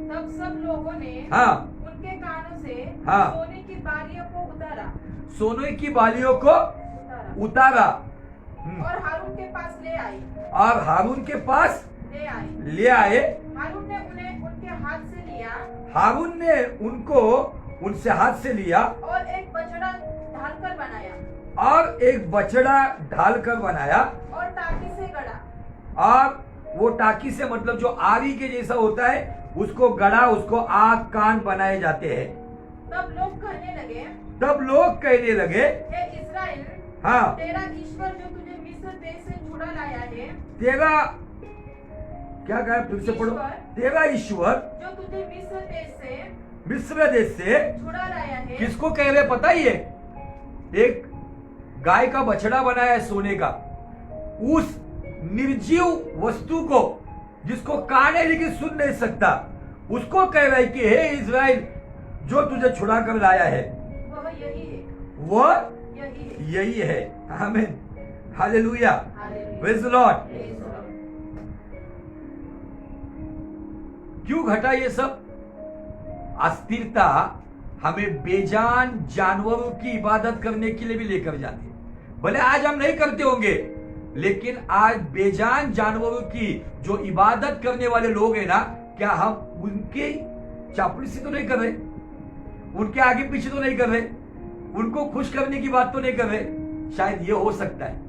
तब सब लोगों ने उनके कानों से सोने की बालियों को उतारा, सोने की बालियों को उतारा और हारून के पास ले आए, और हारून के पास ले आए। हारून ने उन्हें उनके हाथ से लिया, हारून ने उनको उनसे हाथ से लिया और एक बछड़ा ढालकर बनाया, और एक बछड़ा ढालकर बनाया, और टाकी से गड़ा, और वो टाकी से मतलब जो आरी के जैसा होता है उसको गड़ा, उसको आँख कान बनाए जाते हैं। तब लोग कहने लगे, हे इस्राएल, तेरा ईश्वर जो तुझे मिस्र देश से छुड़ा लाया है, तेरा क्या कहा, फिर से पढ़ो, तेरा ईश्वर जो तुझे मिस्र देश से छुड़ा लाया है। किसको कह रहे पता ही है? एक गाय का बछड़ा बनाया है सोने का, उस निर्जीव वस्तु को जिसको कान है लेकिन सुन नहीं सकता, उसको कह रहा है कि हे इज़राइल जो तुझे छुड़ा कर लाया है वह यही है, वह यही है। आमीन, हालेलुया, प्रेज़ द लॉर्ड। क्यों घटा ये सब? अस्थिरता हमें बेजान जानवरों की इबादत करने के लिए भी लेकर जाती है। भले आज हम नहीं करते होंगे, लेकिन आज बेजान जानवरों की जो इबादत करने वाले लोग हैं ना, क्या हम उनके चापलूसी तो नहीं कर रहे, उनके आगे पीछे तो नहीं कर रहे, उनको खुश करने की बात तो नहीं कर रहे? शायद ये हो सकता है।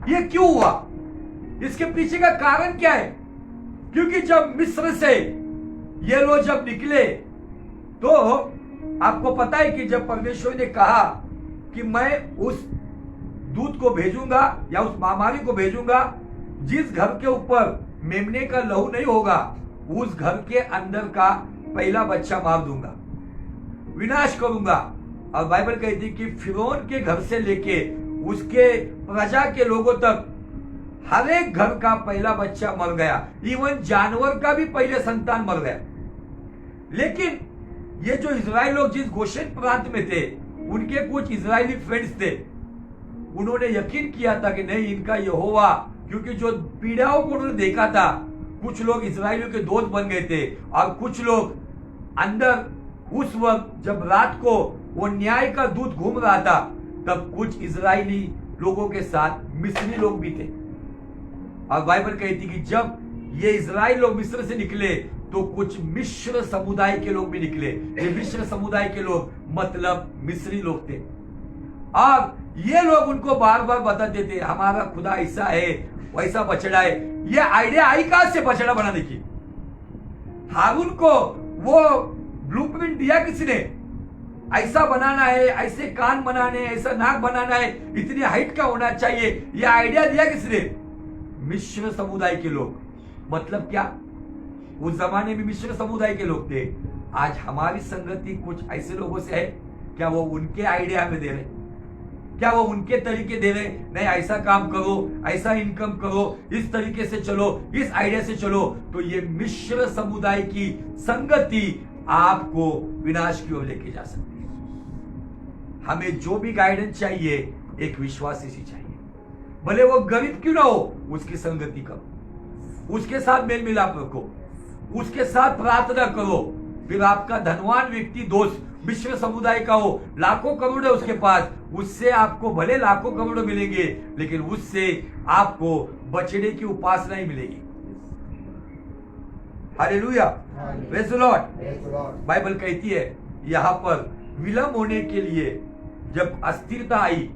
ये क्यों हुआ? इसके पीछे का कारण क्या है? क्योंकि जब मिस्र से ये लोग जब निकले तो आपको पता है कि जब परमेश्वर ने कहा कि मैं उस दूत को भेजूंगा या उस महामारी को भेजूंगा, जिस घर के ऊपर मेमने का लहू नहीं होगा उस घर के अंदर का पहला बच्चा मार दूंगा, विनाश करूंगा। और बाइबल कहती है कि फिरौन के घर से लेके उसके प्रजा के लोगों तक हर एक घर का पहला बच्चा मर गया, इवन जानवर का भी पहले संतान मर गया। लेकिन ये जो इजराइल लोग जिस गोशेन प्रांत में थे, उनके कुछ इजरायली फ्रेंड्स थे, उन्होंने यकीन किया था कि नहीं, इनका यहोवा, क्योंकि जो पीड़ाओं को उन्होंने देखा था, कुछ लोग इजरायलियों के दोस्त बन गए थे और कुछ लोग अंदर उस वक्त जब रात को वो न्याय का दूत घूम रहा था, तब कुछ इजरायली लोगों के साथ मिस्री लोग भी थे। और बाइबल कहती कि जब ये इजराइल लोग मिस्र से निकले तो कुछ मिश्र समुदाय के लोग भी निकले। ये मिश्र समुदाय के लोग मतलब मिस्री लोग थे। और ये लोग उनको बार बार बताते थे हमारा खुदा ऐसा है, वैसा बछड़ा है। ये आइडिया आई कहां से बछड़ा बनाने की? हारून को वो ब्लूप्रिंट दिया किसने? ऐसा बनाना है, ऐसे कान बनाने, ऐसा नाक बनाना है, इतनी हाइट का होना चाहिए, ये आइडिया दिया किसने? मिश्र समुदाय के लोग। मतलब क्या? उस जमाने में मिश्र समुदाय के लोग थे। आज हमारी संगति कुछ ऐसे लोगों से है, क्या वो उनके आइडिया हमें दे रहे? क्या वो उनके तरीके दे रहे? नहीं, ऐसा काम करो, ऐसा इनकम करो, इस तरीके से चलो, इस आइडिया से चलो। तो ये मिश्र समुदाय की संगति आपको विनाश की ओर लेके जा सकती है। हमें जो भी गाइडेंस चाहिए एक विश्वासी से चाहिए, भले वो गरीब क्यों ना हो, उसकी संगति करो, उसके साथ मेल मिलाप रखो, उसके साथ प्रार्थना करो। फिर आपका धनवान व्यक्ति दोस्त मिश्र समुदाय का हो, लाखों करोड़ है उसके पास, उससे आपको भले लाखों करोड़ मिलेंगे, लेकिन उससे आपको बछड़े की उपासना ही मिलेगी। Hallelujah, praise the Lord. Bible कहती है यहां पर विलंब होने के लिए जब अस्थिरता आई,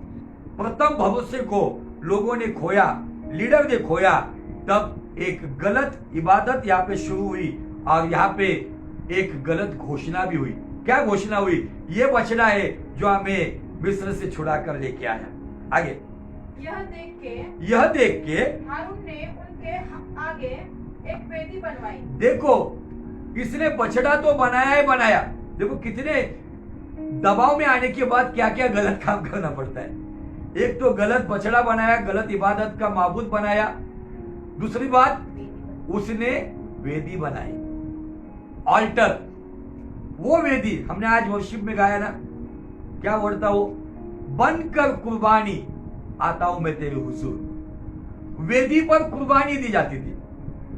प्रथम भरोसे को लोगों ने खोया, लीडर ने खोया, तब एक गलत इबादत यहाँ पे शुरू हुई और यहाँ पे एक गलत घोषणा भी हुई। क्या घोषणा हुई? ये बछड़ा है जो हमें मिस्र से छुड़ा कर लेके आया। आगे, यह देख के हारून ने उनके आगे एक वेदी बनवाई। देखो, इसने बछड़ा तो बनाया ही बनाया। देखो कितने दबाव में आने के बाद क्या क्या गलत काम करना पड़ता है। एक तो गलत बछड़ा बनाया, गलत इबादत का माबूद बनाया। दूसरी बात, उसने वेदी बनाई, ऑल्टर। वो वेदी हमने आज वर्शिप में गाया ना, क्या वर्ड था वो? बनकर कुर्बानी आता हूं मैं तेरे हुजूर। वेदी पर कुर्बानी दी जाती थी,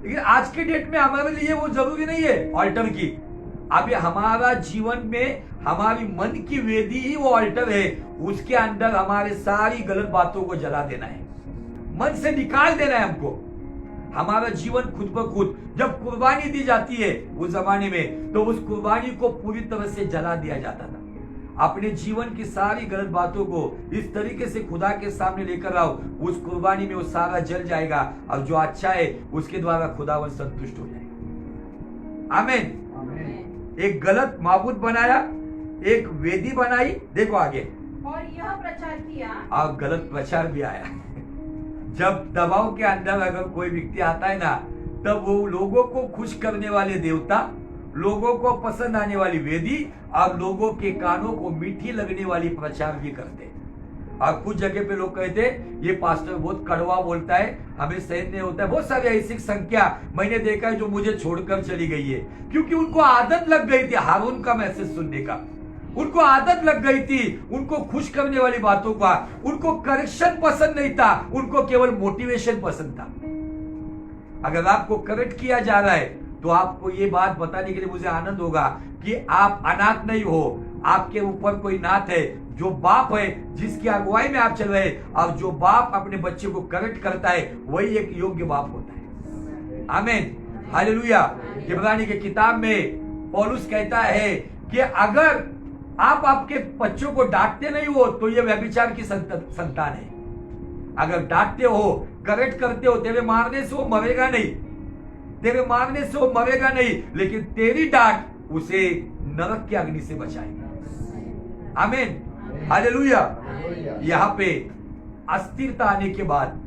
लेकिन आज के डेट में हमारे लिए वो जरूरी नहीं है ऑल्टर की। अभी हमारा जीवन में हमारी मन की वेदी ही वो ऑल्टर है। उसके अंदर हमारे सारी गलत बातों को जला देना है, मन से निकाल देना है हमको। हमारा जीवन खुद ब खुद जब कुर्बानी दी जाती है उस जमाने में, तो उस कुर्बानी को पूरी तरह से जला दिया जाता था। अपने जीवन की सारी गलत बातों को इस तरीके से खुदा के सामने लेकर आओ, उस कुर्बानी में वो सारा जल जाएगा और जो अच्छा है उसके द्वारा खुदावन संतुष्ट हो जाएगा। आमीन। एक गलत माबूद बनाया, एक वेदी बनाई। देखो आगे, और यह प्रचार किया, और गलत प्रचार भी आया। जब दबाव के अंदर अगर कोई व्यक्ति आता है ना, तब वो लोगों को खुश करने वाले देवता, लोगों को पसंद आने वाली वेदी और लोगों के कानों को मीठी लगने वाली प्रचार भी करते। और कुछ जगह पे लोग कहते ये पास्टर बहुत कड़वा बोलता है, हमें सहन नहीं होता है। बहुत सारी ऐसी संख्या मैंने देखा है जो मुझे छोड़कर चली गई है, क्योंकि उनको आदत लग गई थी हारून का मैसेज सुनने का। उनको आदत लग गई थी उनको खुश करने वाली बातों का। उनको करेक्शन पसंद नहीं था, उनको केवल मोटिवेशन पसंद था। अगर आपको करेक्ट किया जा रहा है तो आपको ये बात बताने के लिए मुझे आनंद होगा कि आप अनाथ नहीं हो। आपके ऊपर कोई नाथ है, जो बाप है, जिसकी अगुवाई में आप चल रहे हैं। और जो बाप अपने बच्चे को करेक्ट करता है वही एक योग्य बाप होता है। आमीन, हालेलुया। इब्रानी की किताब में पौलुस कहता है कि अगर आप आपके बच्चों को डांटते नहीं हो तो ये व्यभिचार की संतान है। अगर डांटते हो, करेक्ट करते हो, तेरे मारने से वो मरेगा नहीं, तेरे मारने से वो मरेगा नहीं, लेकिन तेरी डांट उसे नरक की अग्नि से बचाएगी। आमीन, हालेलुया। यहाँ पे अस्थिरता आने के बाद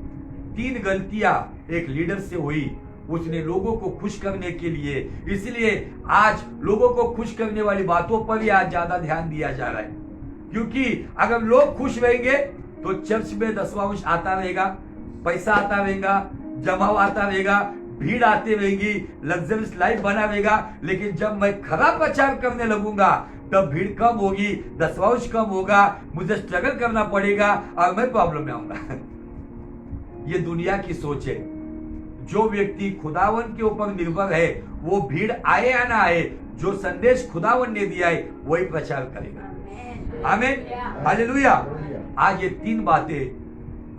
3 गलतियां एक लीडर से हुई। उसने लोगों को खुश करने के लिए, इसलिए आज लोगों को खुश करने वाली बातों पर ही आज ज्यादा ध्यान दिया जा रहा है, क्योंकि अगर लोग खुश रहेंगे तो चर्च में दशमांश आता रहेगा, पैसा आता रहेगा, जमाव आता रहेगा, भीड़ आती रहेगी, लग्जरियस लाइफ बना रहेगा। लेकिन जब मैं खराब प्रचार करने लगूंगा तब भीड़ कम होगी, दशमांश कम होगा, मुझे स्ट्रगल करना पड़ेगा और मैं प्रॉब्लम में आऊंगा। ये दुनिया की सोच है। जो व्यक्ति खुदावन के ऊपर निर्भर है, वो भीड़ आए या ना आए, जो संदेश खुदावन ने दिया है वही प्रचार करेगा। आमीन, हालेलुया। आज ये 3 बातें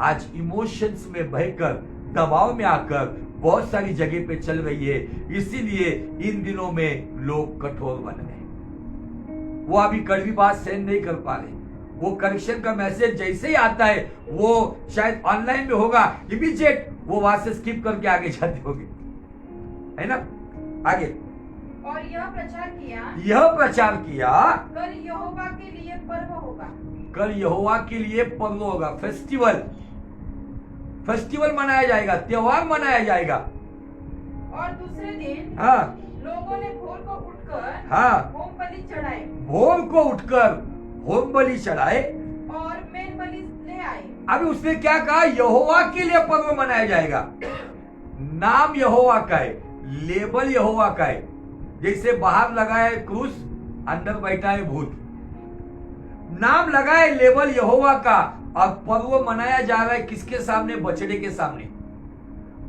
आज इमोशंस में बहकर, दबाव में आकर बहुत सारी जगह पे चल रही है। इसीलिए इन दिनों में लोग कठोर बन गए। वो अभी कड़वी बात सहन नहीं कर पा रहे। वो करेक्शन का मैसेज जैसे ही आता है, वो शायद ऑनलाइन में होगा, इमीडिएट वो वहां से स्किप करके आगे जाते होंगे, है ना। आगे, और यह प्रचार किया कल यहोवा के लिए पर्व होगा। कल यहोवा के लिए पर्व होगा, फेस्टिवल मनाया जाएगा, त्योहार मनाया जाएगा। और दूसरे दिन लोगों ने भोर को उठकर होम बलि चढ़ाए और मेल बलि ले आए। अभी उसने क्या कहा? यहोवा के लिए पर्व मनाया जाएगा। नाम यहोवा का है, लेबल यहोवा का है। जैसे बाहर लगा है क्रूस, अंदर बैठा है भूत। नाम लगा है, लेबल यहोवा का, और पर्व मनाया जा रहा है किसके सामने? बछड़े के सामने।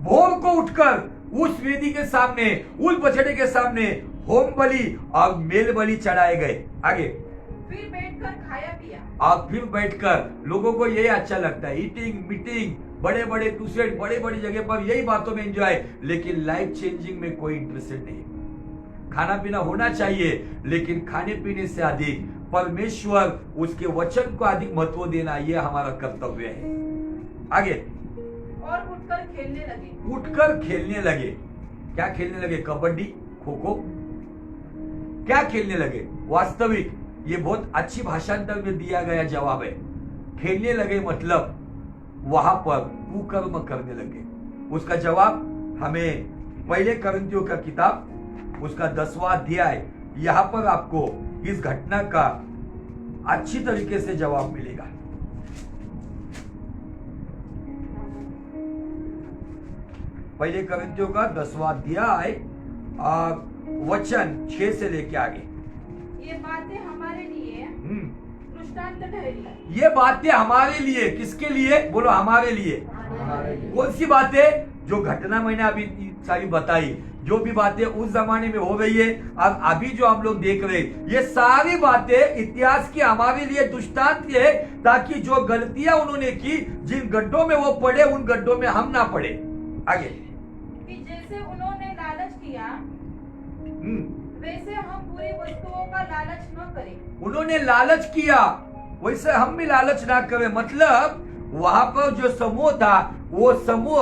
भोर को उठकर उस वेदी के सामने, उस बछड़े के सामने होम बलि और मेल बलि चढ़ाए गए। आगे, फिर बैठकर खाया पिया। और फिर बैठकर, लोगों को यही अच्छा लगता है, ईटिंग, मीटिंग, बड़े बड़े क्रूसेड, बड़े बड़ी जगह पर यही बातों में एंजॉय, लेकिन लाइफ चेंजिंग में कोई इंटरेस्टेड नहीं। खाना पीना होना चाहिए, लेकिन खाने पीने से अधिक परमेश्वर, उसके वचन को अधिक महत्व देना, यह हमारा कर्तव्य है। आगे, और उठकर खेलने लगे। क्या खेलने लगे? कबड्डी, खो खो, क्या खेलने लगे? वास्तविक ये बहुत अच्छी भाषांतर में दिया गया जवाब है। खेलने लगे मतलब वहां पर कुकर्म करने लगे। उसका जवाब हमें पहले करंथियों का किताब, उसका 10वां अध्याय, यहां पर आपको इस घटना का अच्छी तरीके से जवाब मिलेगा। पहले करंथियों का 10वां अध्याय वचन 6 से लेके आगे। ये बातें हमारे लिए दृष्टांत ठहरी। ये बातें हमारे लिए, किसके लिए? बोलो, हमारे लिए। कौन सी बातें? जो घटना मैंने अभी सारी बताई, जो भी बातें उस जमाने में हो रही है और अभी जो हम लोग देख रहे हैं, ये सारी बातें इतिहास की हमारे लिए दृष्टांत है, ताकि जो गलतियां उन्होंने की, जिन गड्ढों में वो पड़े, उन गड्ढों में हम ना पड़े। आगे, कि जैसे उन्होंने लालच किया, वैसे हम बुरी वस्तुओं का लालच न करें। उन्होंने लालच किया, वैसे हम भी लालच ना करें। मतलब वहां पर जो समूह था, वो समूह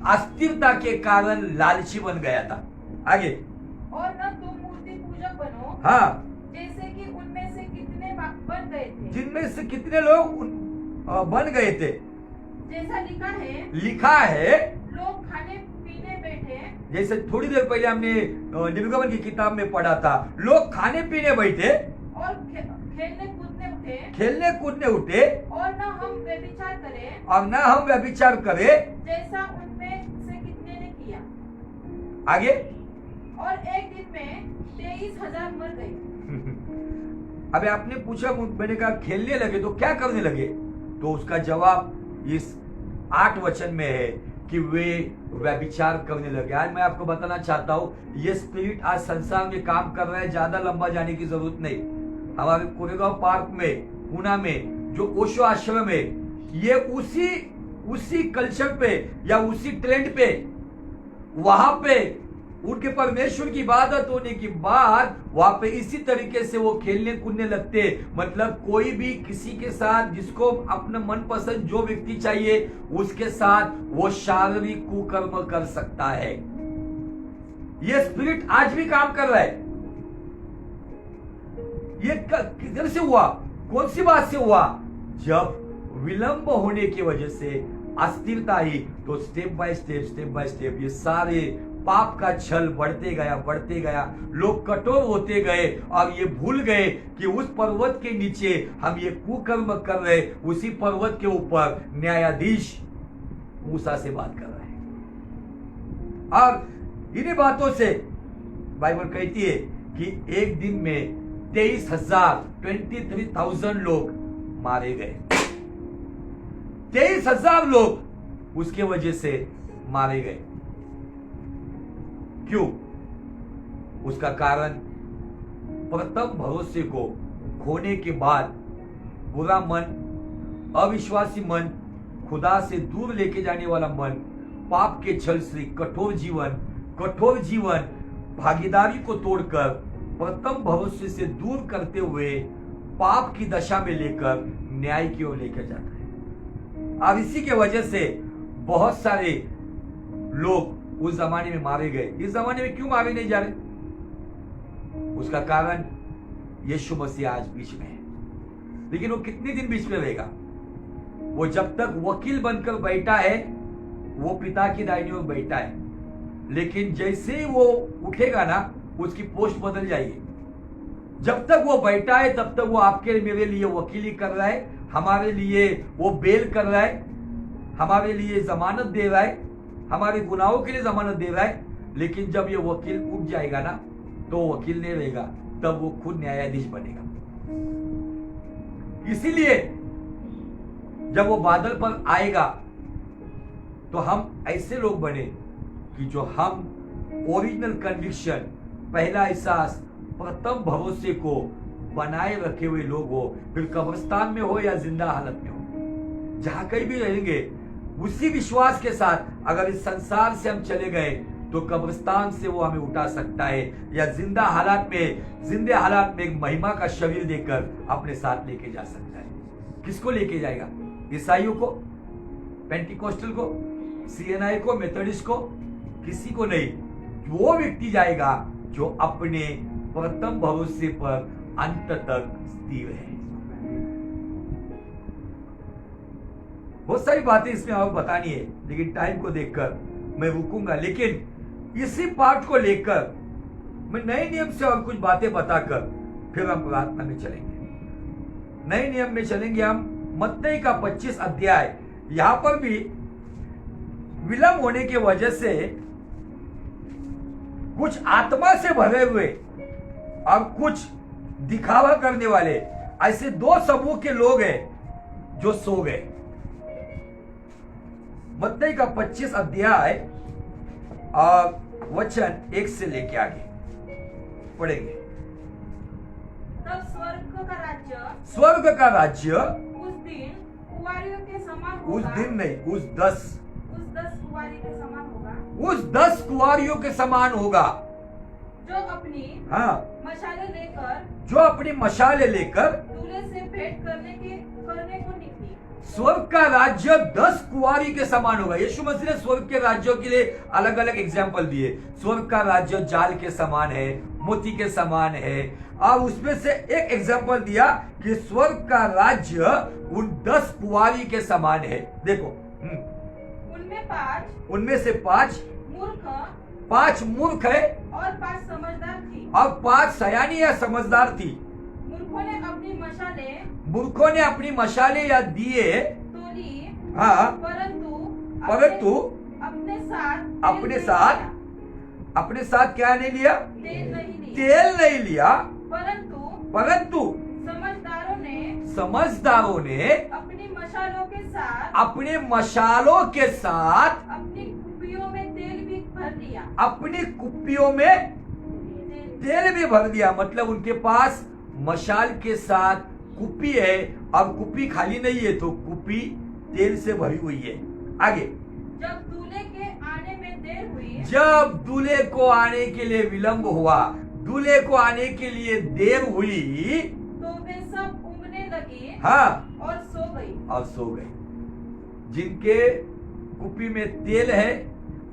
अस्थिरता के कारण लालची बन गया था। आगे, और न तुम मूर्ति पूजक बनो, जैसे कि उनमें से कितने बन गए थे। जिनमें से कितने लोग बन गए थे? जैसा लिखा है, लोग खाने पीने बैठे। जैसे थोड़ी देर पहले हमने निर्गमन की किताब में पढ़ा था, लोग खाने पीने बैठे और खेलने कूदने उठे, और न हम व्यभिचार करें, जैसा उनमें से कितने ने किया। आगे, और एक दिन में 23,000 मर गए। अबे आपने पूछा, मैंने कहा खेलने लगे तो क्या करने लगे? तो उसका जवाब इस 8 वचन में है कि वे व्यभिचार करने लगे। आज मैं आपको बताना चाहता हूँ, ये स्पिरिट आज संसार में काम कर रहा है। ज्यादा लंबा जाने की जरूरत नहीं। हमारे कोरेगांव पार्क में, पुणे में जो ओशो आश्रम है, ये उसी कल्चर पे या उसी ट्रेंड पे, वहां पे उनके परमेश्वर की इबादत होने के बाद वहां पे इसी तरीके से वो खेलने कूदने लगते। मतलब कोई भी किसी के साथ, जिसको अपना मनपसंद जो व्यक्ति चाहिए उसके साथ वो शारीरिक कुकर्म कर सकता है। ये स्पिरिट आज भी काम कर रहा है। ये किधर से हुआ, कौन सी बात से हुआ? जब विलंब होने की वजह से अस्थिरता आई, तो स्टेप बाय स्टेप ये सारे पाप का छल बढ़ते गया, लोग कठोर होते गए और ये भूल गए कि उस पर्वत के नीचे हम ये कुकर्म कर रहे, उसी पर्वत के ऊपर न्यायाधीश मूसा से बात कर रहे हैं। और इन्हीं बातों से बाइबल कहती है कि एक दिन में 23,000 लोग मारे गए। 23,000 लोग उसके वजह से मारे गए। क्यों? उसका कारण प्रथम भरोसे को खोने के बाद बुरा मन, अविश्वासी मन, खुदा से दूर लेके जाने वाला मन, पाप के छल से कठोर जीवन भागीदारी को तोड़कर प्रथम भरोसे से दूर करते हुए पाप की दशा में लेकर न्याय की ओर लेकर जाता है। और इसी के वजह से बहुत सारे लोग उस जमाने में मारे गए। इस जमाने में क्यों मारे नहीं जा रहे? उसका कारण यीशु मसीह आज बीच में है, लेकिन वो कितने दिन बीच में रहेगा? वो जब तक वकील बनकर बैठा है, वो पिता की दाहिनी ओर बैठा है, लेकिन जैसे ही वो उठेगा ना, उसकी पोस्ट बदल जाएगी। जब तक वो बैठा है तब तक वो आपके मेरे लिए वकीली कर रहा है, हमारे लिए वो बेल कर रहा है, हमारे लिए जमानत दे रहा है, हमारे गुनाहों के लिए जमानत दे रहा है। लेकिन जब ये वकील उठ जाएगा ना, तो वकील नहीं रहेगा, तब वो खुद न्यायाधीश बनेगा। इसीलिए जब वो बादल पर आएगा तो हम ऐसे लोग बने कि जो हम ओरिजिनल कन्विक्शन, पहला एहसास, प्रथम भरोसे को बनाए रखे हुए लोग हो, फिर कब्रिस्तान में हो या जिंदा हालत में हो, जहां कहीं भी रहेंगे उसी विश्वास के साथ अगर इस संसार से हम चले गए तो कब्रिस्तान से वो हमें उठा सकता है, या जिंदे हालात में एक महिमा का शरीर देकर अपने साथ लेके जा सकता है। किसको लेके जाएगा? ईसाइयों को, पेंटिकोस्टल को, सीएनआई को, मेथोडिस्ट को? किसी को नहीं। वो व्यक्ति जाएगा जो अपने प्रथम भरोसे पर अंत तक स्थिर है। बहुत सारी बातें इसमें और बतानी है, लेकिन टाइम को देखकर मैं रुकूंगा। लेकिन इसी पाठ को लेकर मैं नए नियम से और कुछ बातें बताकर फिर हम प्रार्थना में चलेंगे। नए नियम में चलेंगे हम मत्ती का 25 अध्याय। यहां पर भी विलंब होने की वजह से कुछ आत्मा से भरे हुए और कुछ दिखावा करने वाले ऐसे दो समूह के लोग हैं जो सो गए। मत्ती का 25 अध्याय और वचन 1 से लेके आगे पढ़ेंगे। तब स्वर्ग का राज्य उस दिन कुंवारियों के समान होगा। उस दिन नहीं, उस 10 कुंवारी के समान होगा। उस 10 कुंवारियों के समान होगा जो अपनी मशाले लेकर दूल्हे से भेंट करने को निकली। स्वर्ग का राज्य 10 कुंवारी के समान होगा। यीशु मसीह ने स्वर्ग के राज्यों के लिए अलग अलग एग्जाम्पल दिए। स्वर्ग का राज्य जाल के समान है, मोती के समान है, और उसमें से एक एग्जाम्पल दिया कि स्वर्ग का राज्य उन 10 कुंवारी के समान है। देखो, उनमें से 5 मूर्ख है और 5 समझदार थी, और 5 सयानी या समझदार थी। मूर्खों ने अपनी मशाले या दिए तोड़ी, हाँ, परंतु अपने साथ क्या नहीं लिया? तेल नहीं लिया। परंतु समझदारों ने अपनी मशालों के साथ अपनी कुप्पियों में तेल भी भर लिया। अपनी कुप्पियों में तेल भी भर दिया। मतलब उनके पास मशाल के साथ कुप्पी है, और कुप्पी खाली नहीं है, तो कुप्पी तेल से भरी हुई है। आगे, जब दूल्हे के आने में देर हुई, जब दूल्हे को आने के लिए विलंब हुआ, दूल्हे को आने के लिए देर हुई, तो वे सब ऊँघने लगी हाँ, और सो गई। और सो गई। जिनके कुपी में तेल है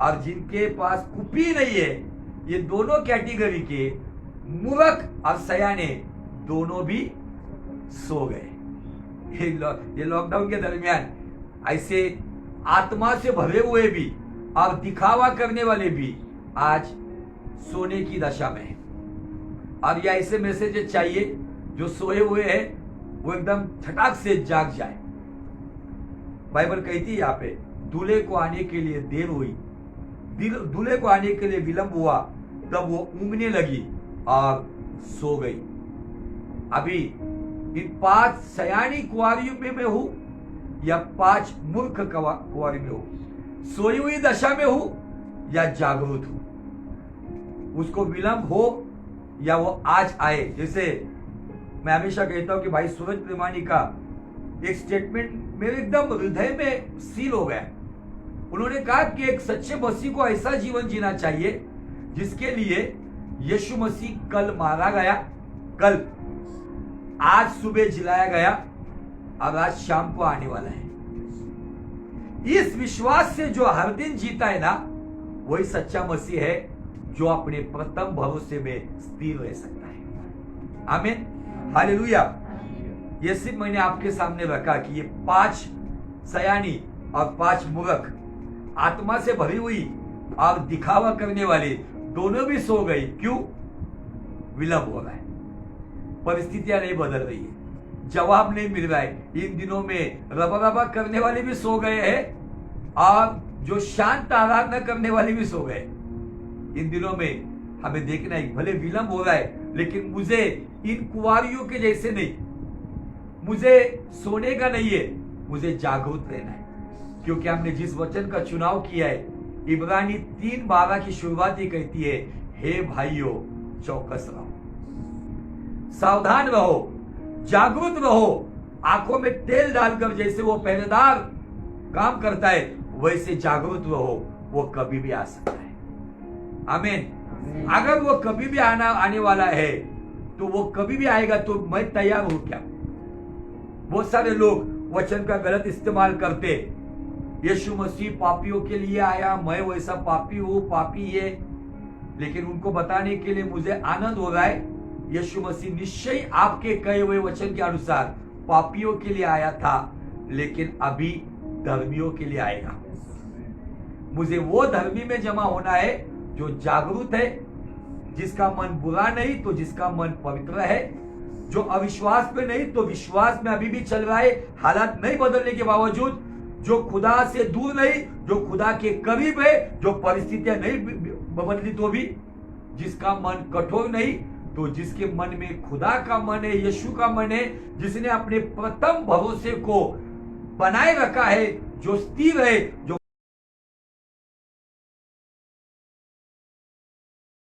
और जिनके पास कुपी नहीं है, ये दोनों कैटेगरी के मूर्ख और सयाने दोनों भी सो गए। ये लॉकडाउन के दरमियान ऐसे आत्मा से भरे हुए भी और दिखावा करने वाले भी आज सोने की दशा में है। और ये ऐसे मैसेज चाहिए जो सोए हुए हैं वो एकदम झटाक से जाग जाए। बाइबल कहती है यहाँ पे, दूल्हे को आने के लिए देर हुई, दूल्हे को आने के लिए विलंब हुआ, तब वो ऊँघने लगी और सो गई। अभी इन 5 सयानी कुंवारियों में मैं हूं या 5 मूर्ख कुंवारी में हूं, सोई हुई दशा में हूं या जागरूक हूं। उसको विलंब हो या वो आज आए। जैसे मैं हमेशा कहता हूं कि भाई सूरज प्रेमानी का एक स्टेटमेंट मेरे एकदम हृदय में सील हो गया। उन्होंने कहा कि एक सच्चे मसीह को ऐसा जीवन जीना चाहिए जिसके लिए यीशु मसीह कल मारा गया, कल आज सुबह जिलाया गया और आज शाम को आने वाला है। इस विश्वास से जो हर दिन जीता है ना, वही सच्चा मसीह है जो अपने प्रथम भरोसे में स्थिर रह सकता है। आमीन, हालेलुया। ये सिर्फ मैंने आपके सामने रखा कि ये 5 सयानी और 5 मूर्ख, आत्मा से भरी हुई और दिखावा करने वाले दोनों भी सो गई। क्यों? विलंब हो रहा है, परिस्थितियां नहीं बदल रही है, जवाब नहीं मिल रहा है। इन दिनों में रबा करने वाले भी सो गए हैं और जो शांत आराधना करने वाले भी सो गए। इन दिनों में हमें देखना है, भले विलंब हो रहा है लेकिन मुझे इन कुंवारियों के जैसे नहीं, मुझे सोने का नहीं है, मुझे जागरूक रहना है। क्योंकि हमने जिस वचन का चुनाव किया है, इब्रानी 3:12 की शुरुआत ही कहती है, हे भाइयों चौकस रहो, सावधान रहो, जागरूक रहो, आंखों में तेल डालकर जैसे वो पहरेदार काम करता है वैसे जागरूक रहो। वो कभी भी आ सकता है। आमीन। अगर वो कभी भी आने वाला है तो वो कभी भी आएगा, तो मैं तैयार हूं क्या? बहुत सारे लोग वचन का गलत इस्तेमाल करते, यीशु मसीह पापियों के लिए आया, मैं वैसा पापी हूं, पापी है। लेकिन उनको बताने के लिए मुझे आनंद हो रहा है, यीशु मसीह निश्चय आपके कहे हुए वचन के अनुसार पापियों के लिए आया था, लेकिन अभी धर्मियों के लिए आएगा। मुझे वो धर्मी में जमा होना है जो जागरूक है, जिसका मन बुरा नहीं तो जिसका मन पवित्र है, जो अविश्वास में नहीं तो विश्वास में अभी भी चल रहा है, हालात नहीं बदलने के बावजूद, जो खुदा से दूर नहीं, जो खुदा के करीब है, जो परिस्थितियां नहीं बदली तो भी, जिसका मन कठोर नहीं तो जिसके मन में खुदा का मन है, यीशु का मन है, जिसने अपने प्रथम भरोसे को बनाए रखा है, जो स्थिर है, जो